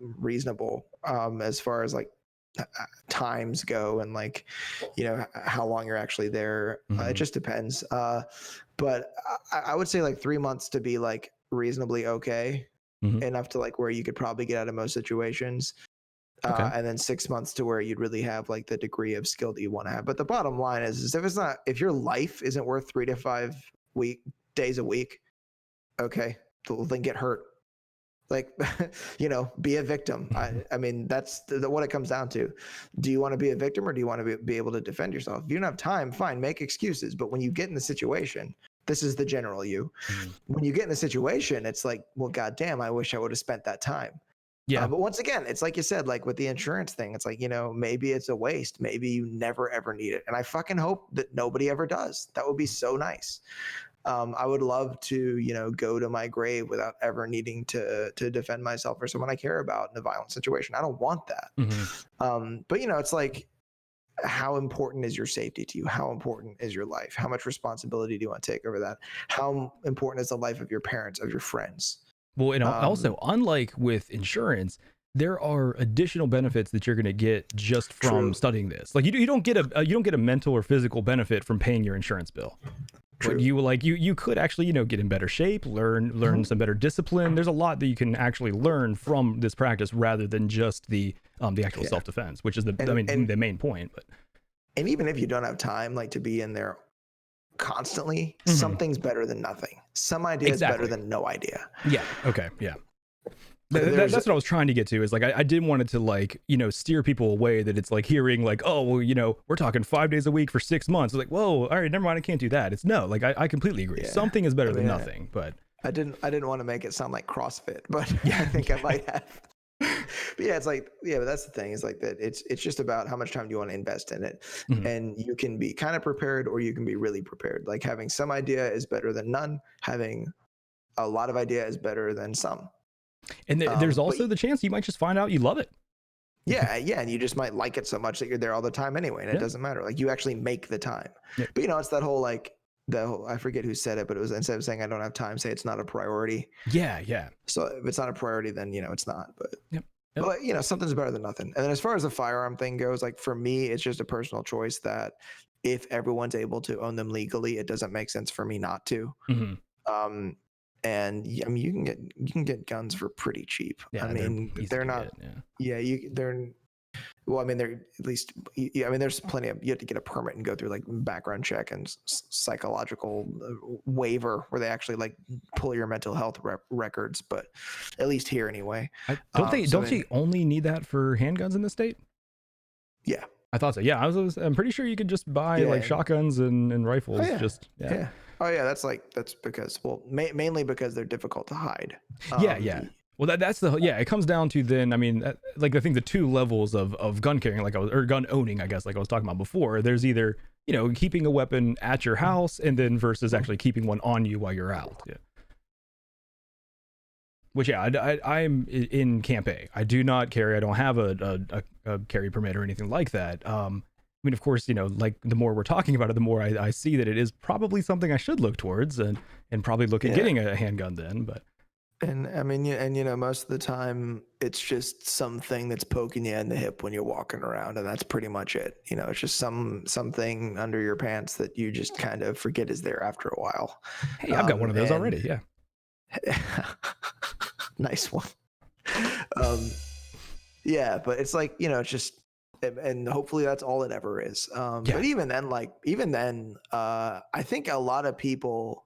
reasonable as far as times go, and how long you're actually there. It just depends. But I would say 3 months to be reasonably okay, enough to where you could probably get out of most situations. Okay. And then 6 months to where you'd really have the degree of skill that you want to have. But the bottom line is if your life isn't worth 3 to 5 days a week, okay, then get hurt. Be a victim. I mean, that's what it comes down to. Do you want to be a victim, or do you want to be able to defend yourself? If you don't have time, fine, make excuses. But when you get in the situation, this is the general you. When you get in the situation, it's well, goddamn, I wish I would have spent that time. Yeah. But once again, it's like you said, with the insurance thing, it's maybe it's a waste. Maybe you never, ever need it. And I fucking hope that nobody ever does. That would be so nice. I would love to, go to my grave without ever needing to defend myself or someone I care about in a violent situation. I don't want that. But, it's how important is your safety to you? How important is your life? How much responsibility do you want to take over that? How important is the life of your parents, of your friends? Well, and also, unlike with insurance, there are additional benefits that you're going to get just from studying this. You don't get a mental or physical benefit from paying your insurance bill. True. But you could actually get in better shape, learn some better discipline. There's a lot that you can actually learn from this practice rather than just the actual self-defense, which is the main point. But and even if you don't have time to be in there constantly, something's better than nothing. Some idea is better than no idea. Yeah. Okay. Yeah. That's what I was trying to get to, is I didn't want it to steer people away, that it's hearing oh, well, we're talking 5 days a week for 6 months. It's whoa, all right, never mind, I can't do that. It's no, I completely agree. Yeah. Something is better than nothing, but I didn't want to make it sound like CrossFit, but yeah, I think I might have. But yeah, it's but that's the thing, is that it's just about how much time do you want to invest in it. And you can be kind of prepared, or you can be really prepared. Having some idea is better than none. Having a lot of idea is better than some. And there's also the chance you might just find out you love it. Yeah, and you just might like it so much that you're there all the time anyway, and it doesn't matter. You actually make the time. Yeah. But it's that whole I forget who said it, but it was, instead of saying I don't have time, say it's not a priority. Yeah. So if it's not a priority, then it's not. But Yep. But something's better than nothing. And then as far as the firearm thing goes, for me, it's just a personal choice that if everyone's able to own them legally, it doesn't make sense for me not to. And I mean, you can get guns for pretty cheap. Yeah, I mean, they're not. They're. Well, I mean, they're at least. I mean, there's plenty of. You have to get a permit and go through background check and psychological waiver, where they actually pull your mental health records. But at least here, anyway. Don't they only need that for handguns in the state? Yeah, I thought so. Yeah, I'm pretty sure you could just buy shotguns and rifles. Yeah. Oh yeah, that's because mainly because they're difficult to hide. Yeah. Well, that's it comes down to then. I mean, I think the two levels of gun carrying, or gun owning, I guess, I was talking about before. There's either keeping a weapon at your house, and then versus actually keeping one on you while you're out. Yeah. Which I'm in Camp A. I do not carry. I don't have a carry permit or anything like that. I mean, of course, the more we're talking about it, the more I see that it is probably something I should look towards and probably look at getting a handgun then. But and I mean, most of the time it's just something that's poking you in the hip when you're walking around, and that's pretty much it. It's just something under your pants that you just kind of forget is there after a while. Hey, I've got one of those already. Yeah. Nice one. Yeah, but it's like, it's just, and hopefully that's all it ever is. But even then, I think a lot of people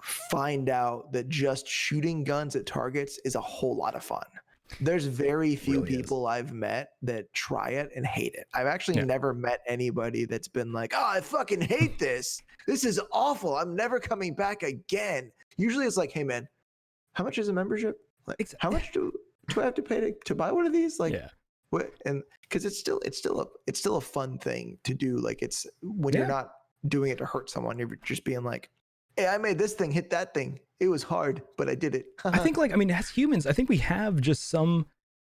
find out that just shooting guns at targets is a whole lot of fun. There's very few people I've met that try it and hate it. I've actually never met anybody that's been like, oh, I fucking hate this. This is awful. I'm never coming back again. Usually it's like, hey man, how much is a membership? Like, how much do I have to pay to buy one of these? Like, what? And because it's still a fun thing to do. Like, it's when you're not doing it to hurt someone, you're just being like, hey, I made this thing hit that thing. It was hard, but I did it. I think, as humans, I think we have just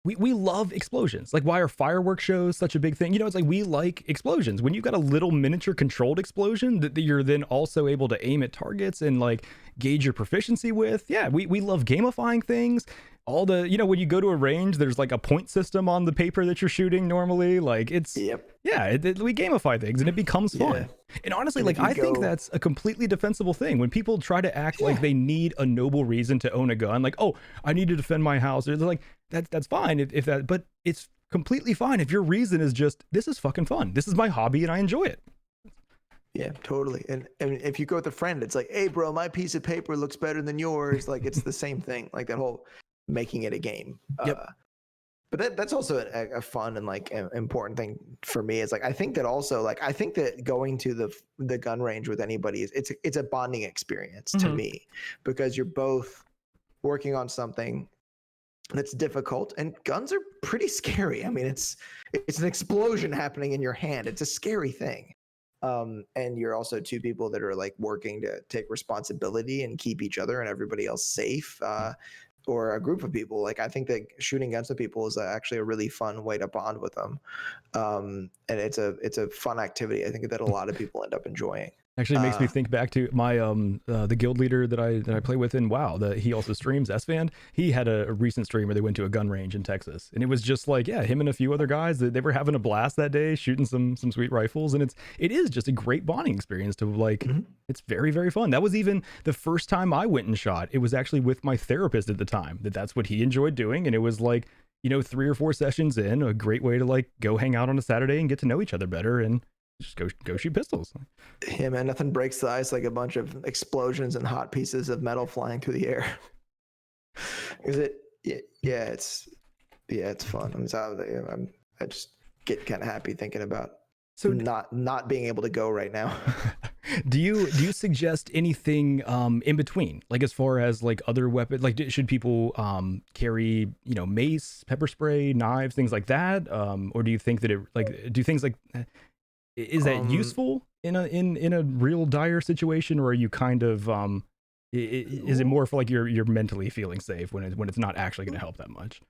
we love explosions. Like, why are fireworks shows such a big thing? It's like, we like explosions. When you've got a little miniature controlled explosion that you're then also able to aim at targets and like gauge your proficiency with. Yeah, we love gamifying things. All the, when you go to a range, there's like a point system on the paper that you're shooting normally. Like, it's, we gamify things and it becomes fun. And honestly, like, I think that's a completely defensible thing. When people try to act like they need a noble reason to own a gun, like, oh, I need to defend my house. They're like, that's fine if that, but it's completely fine if your reason is just, this is fucking fun. This is my hobby and I enjoy it. Yeah, totally. And if you go with a friend, it's like, hey, bro, my piece of paper looks better than yours. Like, it's the same thing. Like, that whole making it a game. But that's also a fun and like important thing for me. Is like, I think that going to the gun range with anybody it's a bonding experience to me, because you're both working on something that's difficult, and guns are pretty scary. I mean, it's an explosion happening in your hand. It's a scary thing. And you're also two people that are like working to take responsibility and keep each other and everybody else safe. Or a group of people. Like, I think that shooting guns with people is actually a really fun way to bond with them. And it's a fun activity. I think that a lot of people end up enjoying. Actually makes me think back to my the guild leader that I play with in WoW. He also streams SVAN. He had a recent stream where they went to a gun range in Texas, and it was just like, him and a few other guys, they were having a blast that day, shooting some sweet rifles, and it is just a great bonding experience to like. It's very, very fun. That was even the first time I went and shot. It was actually with my therapist at the time. That's what he enjoyed doing, and it was like, 3 or 4 sessions in, a great way to like go hang out on a Saturday and get to know each other better and just go shoot pistols. Yeah, man, nothing breaks the ice like a bunch of explosions and hot pieces of metal flying through the air. It's fun. I just get kind of happy thinking about not being able to go right now. Do you suggest anything in between, like as far as like other weapons? Like, should people carry mace, pepper spray, knives, things like that, or do you think that do things like is that useful in a real dire situation, or are you kind of is it more for like you're mentally feeling safe when it's not actually going to help that much?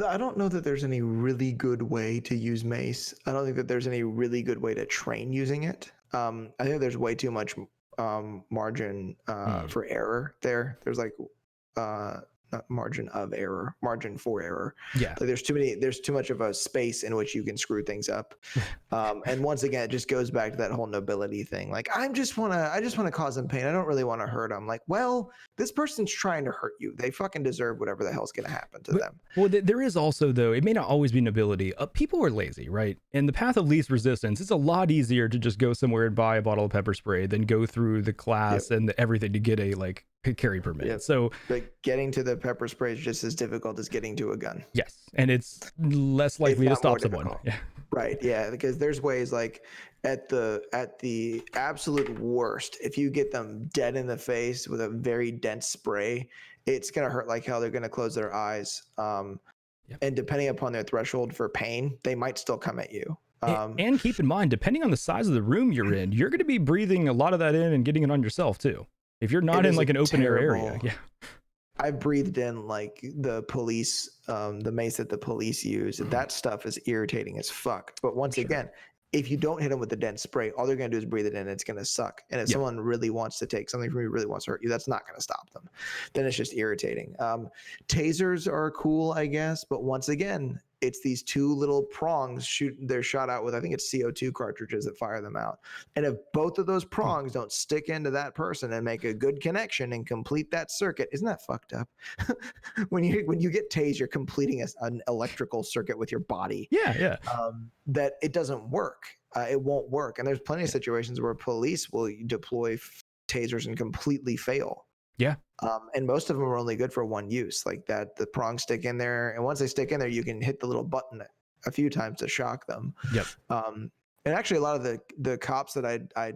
I don't know that there's any really good way to use mace. I don't think that there's any really good way to train using it. I think there's way too much margin for error there. There's like not margin of error, margin for error. Yeah. Like there's too much of a space in which you can screw things up. And once again, it just goes back to that whole nobility thing. Like, I just want to cause them pain. I don't really want to hurt them. Like, well, this person's trying to hurt you. They fucking deserve whatever the hell's going to happen to them. Well, there is also, though, it may not always be nobility. People are lazy, right? And the path of least resistance, it's a lot easier to just go somewhere and buy a bottle of pepper spray than go through the class and everything to get a like carry permit. Yep. So but getting to the pepper spray is just as difficult as getting to a gun. Yes, and it's less likely to stop someone. Yeah. Right. Yeah, because there's ways like at the absolute worst, if you get them dead in the face with a very dense spray, it's gonna hurt like hell. They're gonna close their eyes. And depending upon their threshold for pain, they might still come at you. And keep in mind, depending on the size of the room you're in, you're going to be breathing a lot of that in and getting it on yourself too. If you're not in like an open air area. Yeah. I breathed in like the police, the mace that the police use. That stuff is irritating as fuck. But once again, if you don't hit them with the dense spray, all they're going to do is breathe it in and it's going to suck. And if someone really wants to take something from you, really wants to hurt you, that's not going to stop them. Then it's just irritating. Tasers are cool, I guess. But once again, it's these two little prongs they're shot out with, I think it's CO2 cartridges that fire them out. And if both of those prongs don't stick into that person and make a good connection and complete that circuit, isn't that fucked up? when you get tased, you're completing an electrical circuit with your body. Yeah. That it doesn't work. It won't work. And there's plenty of situations where police will deploy tasers and completely fail. Yeah. And most of them are only good for one use, like that the prongs stick in there, and once they stick in there, you can hit the little button a few times to shock them. Yep. And actually, a lot of the cops that I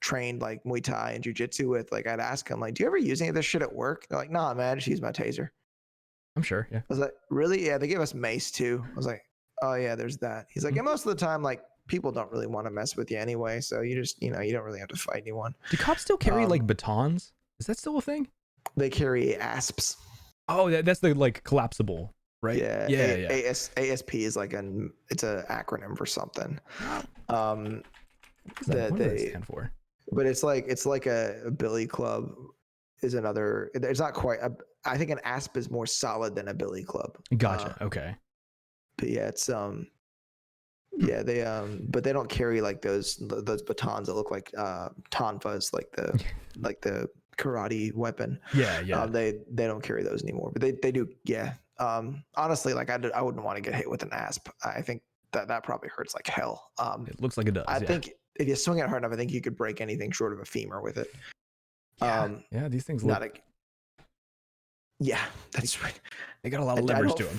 trained like Muay Thai and Jiu-Jitsu with, like I'd ask them, like, "Do you ever use any of this shit at work?" They're like, "Nah, man, I just use my taser." I'm sure. Yeah. I was like, "Really?" Yeah, they gave us mace too. I was like, "Oh yeah, there's that." He's like, "And most of the time, like people don't really want to mess with you anyway, so you just you don't really have to fight anyone." Do cops still carry like batons? Is that still a thing? They carry ASPs. Oh, that's the like collapsible, right? Yeah. ASP is like it's an acronym for something. What does that stand for? But it's like a billy club is another. It's not quite. I think an ASP is more solid than a billy club. Gotcha. Okay. But yeah, it's yeah, they but they don't carry like those batons that look like tonfas, like the karate weapon. Yeah. They don't carry those anymore, but they do. Yeah. Honestly, like I wouldn't want to get hit with an ASP. I think that probably hurts like hell. It looks like it does. I think if you swing it hard enough, I think you could break anything short of a femur with it. Yeah, these things look. Yeah, that's right. They got a lot of leverage to them.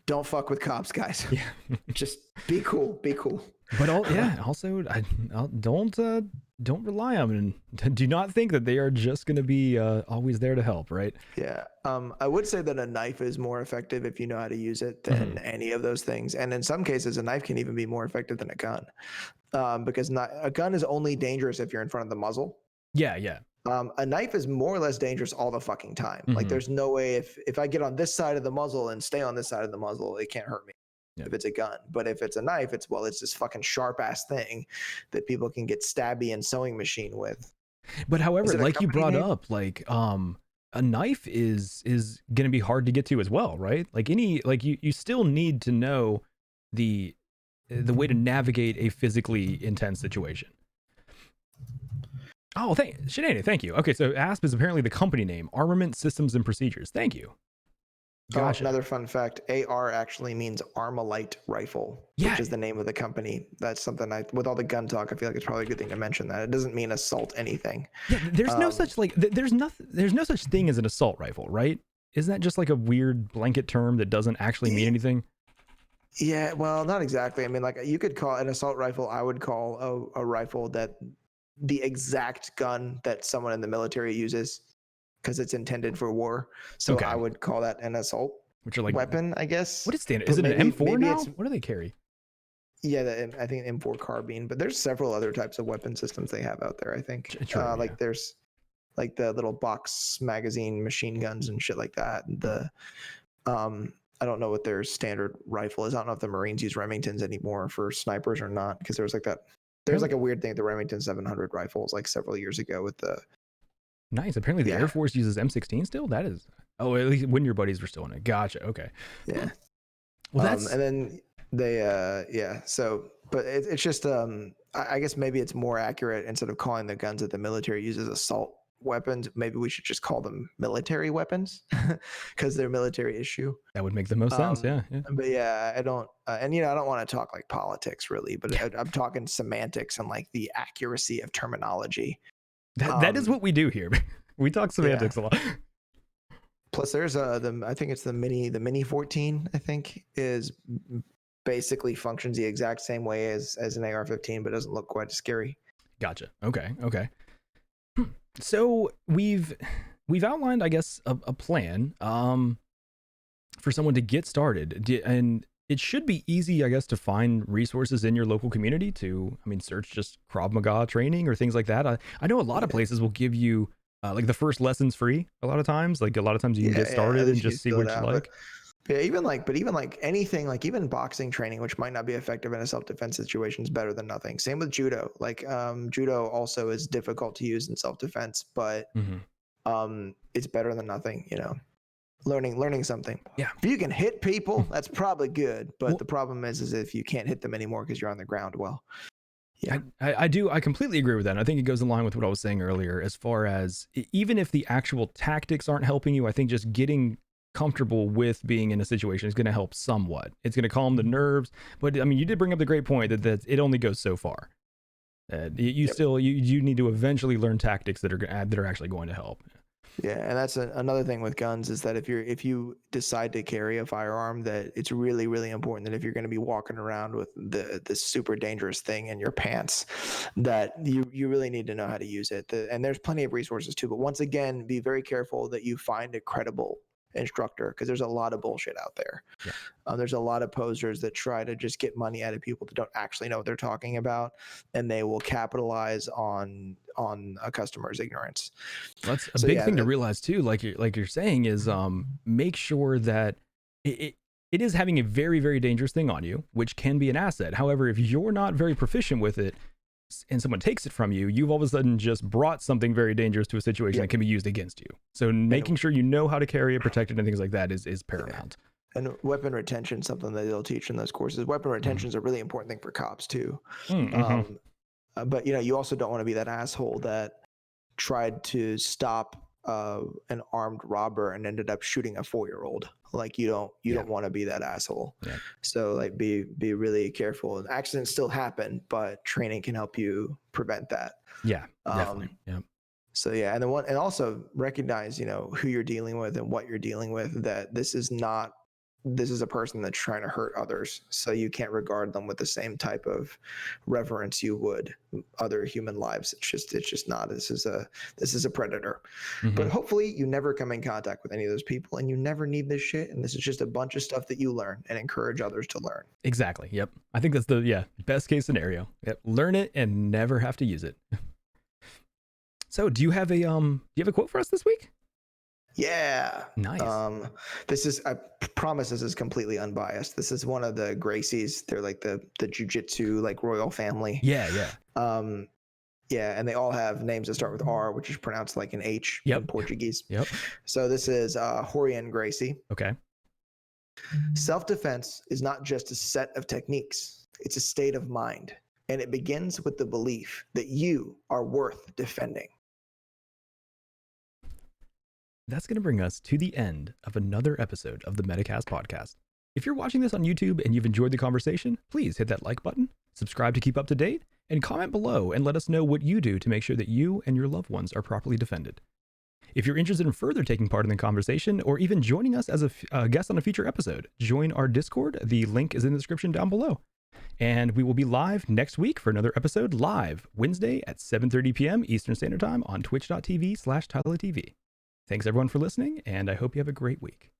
Don't fuck with cops, guys. Yeah. Just be cool. Be cool. But also, don't rely on them, and do not think that they are just going to be always there to help, right? Yeah. I would say that a knife is more effective if you know how to use it than any of those things. And in some cases, a knife can even be more effective than a gun, because a gun is only dangerous if you're in front of the muzzle. Yeah. A knife is more or less dangerous all the fucking time. Like there's no way if I get on this side of the muzzle and stay on this side of the muzzle, it can't hurt me. Yeah. If it's a gun. But if it's a knife, it's this fucking sharp ass thing that people can get stabby and sewing machine with. But however, like you brought up, like a knife is going to be hard to get to as well, right? Like you still need to know the way to navigate a physically intense situation. Oh, Sinead, thank you. Okay, so ASP is apparently the company name, Armament Systems and Procedures. Thank you. Gotcha. Another fun fact, AR actually means Armalite Rifle, which is the name of the company. That's something with all the gun talk, I feel like it's probably a good thing to mention that. It doesn't mean assault anything. Yeah, there's no such there's no such thing as an assault rifle, right? Isn't that just like a weird blanket term that doesn't actually mean anything? Yeah, well, not exactly. I mean, like you could call an assault rifle, I would call a rifle that the exact gun that someone in the military uses, because it's intended for war. So I would call that an assault weapon, I guess. What is standard? Is it an M4 now? What do they carry? Yeah, I think an M4 carbine, but there's several other types of weapon systems they have out there, I think. Like there's like the little box magazine machine guns and shit like that. I don't know what their standard rifle is. I don't know if the Marines use Remingtons anymore for snipers or not, because there's like a weird thing, the Remington 700 rifles, like several years ago with the. Nice. Apparently the Air Force uses M16 still? That is. Oh, at least when your buddies were still in it. Gotcha. Okay. Yeah. Well, that's. And then they, So, but it's just, I guess maybe it's more accurate, instead of calling the guns that the military uses assault weapons, maybe we should just call them military weapons, because they're military issue. That would make the most sense. Yeah. But yeah, I don't, and I don't want to talk like politics really, but I'm talking semantics and like the accuracy of terminology. That is what we do here. We talk semantics a lot. Plus, there's I think it's the mini 14. I think is basically functions the exact same way as an AR-15, but doesn't look quite as scary. Gotcha. Okay. So we've outlined, I guess, a plan for someone to get started, and it should be easy, I guess, to find resources in your local community search just Krav Maga training or things like that. I know a lot of places will give you like the first lessons free a lot of times. Like a lot of times you can get started and just see what you like. Yeah, even like anything, like even boxing training, which might not be effective in a self-defense situation, is better than nothing. Same with judo. Like judo also is difficult to use in self-defense, but it's better than nothing, learning something. Yeah. If you can hit people, that's probably good. But Well- the problem is if you can't hit them anymore because you're on the ground. Well, yeah. I completely agree with that. And I think it goes in line with what I was saying earlier, as far as even if the actual tactics aren't helping you, I think just getting comfortable with being in a situation is going to help somewhat. It's going to calm the nerves. But I mean, you did bring up the great point that it only goes so far. You still need to eventually learn tactics that are actually going to help. Yeah, and that's another thing with guns is that if you decide to carry a firearm, that it's really, really important that if you're going to be walking around with this super dangerous thing in your pants, that you really need to know how to use it. And there's plenty of resources too. But once again, be very careful that you find a credible instructor, because there's a lot of bullshit out there. Yeah. There's a lot of posers that try to just get money out of people that don't actually know what they're talking about, and they will capitalize on a customer's ignorance. That's a big thing to realize too. Like you're saying is make sure that it is having a very, very dangerous thing on you, which can be an asset. However, if you're not very proficient with it and someone takes it from you, you've all of a sudden just brought something very dangerous to a situation that can be used against you. So making sure you know how to carry it, protect it, and things like that is paramount. And weapon retention, something that they'll teach in those courses. Weapon retention is a really important thing for cops too. But you also don't want to be that asshole that tried to stop an armed robber and ended up shooting a 4-year-old. Like you don't want to be that asshole. Yeah. So like be really careful. And accidents still happen, but training can help you prevent that. Yeah, definitely. Yeah. So yeah, and also recognize who you're dealing with and what you're dealing with. That this is a person that's trying to hurt others. So you can't regard them with the same type of reverence you would other human lives. It's just not. This is a predator. But hopefully you never come in contact with any of those people, and you never need this shit. And this is just a bunch of stuff that you learn and encourage others to learn. Exactly. Yep. I think that's the best case scenario. Yep. Learn it and never have to use it. So do you have a quote for us this week? Yeah. Nice. I promise this is completely unbiased. This is one of the Gracies. They're like the jiu-jitsu like royal family. Yeah. Yeah, and they all have names that start with R, which is pronounced like an H in Portuguese. Yep. So this is Horian Gracie. Okay. Self-defense is not just a set of techniques. It's a state of mind. And it begins with the belief that you are worth defending. That's going to bring us to the end of another episode of the Metacast podcast. If you're watching this on YouTube and you've enjoyed the conversation, please hit that like button, subscribe to keep up to date, and comment below and let us know what you do to make sure that you and your loved ones are properly defended. If you're interested in further taking part in the conversation or even joining us as a guest on a future episode, join our Discord. The link is in the description down below. And we will be live next week for another episode, live Wednesday at 7:30 p.m. Eastern Standard Time on twitch.tv/TylerTV. Thanks everyone for listening, and I hope you have a great week.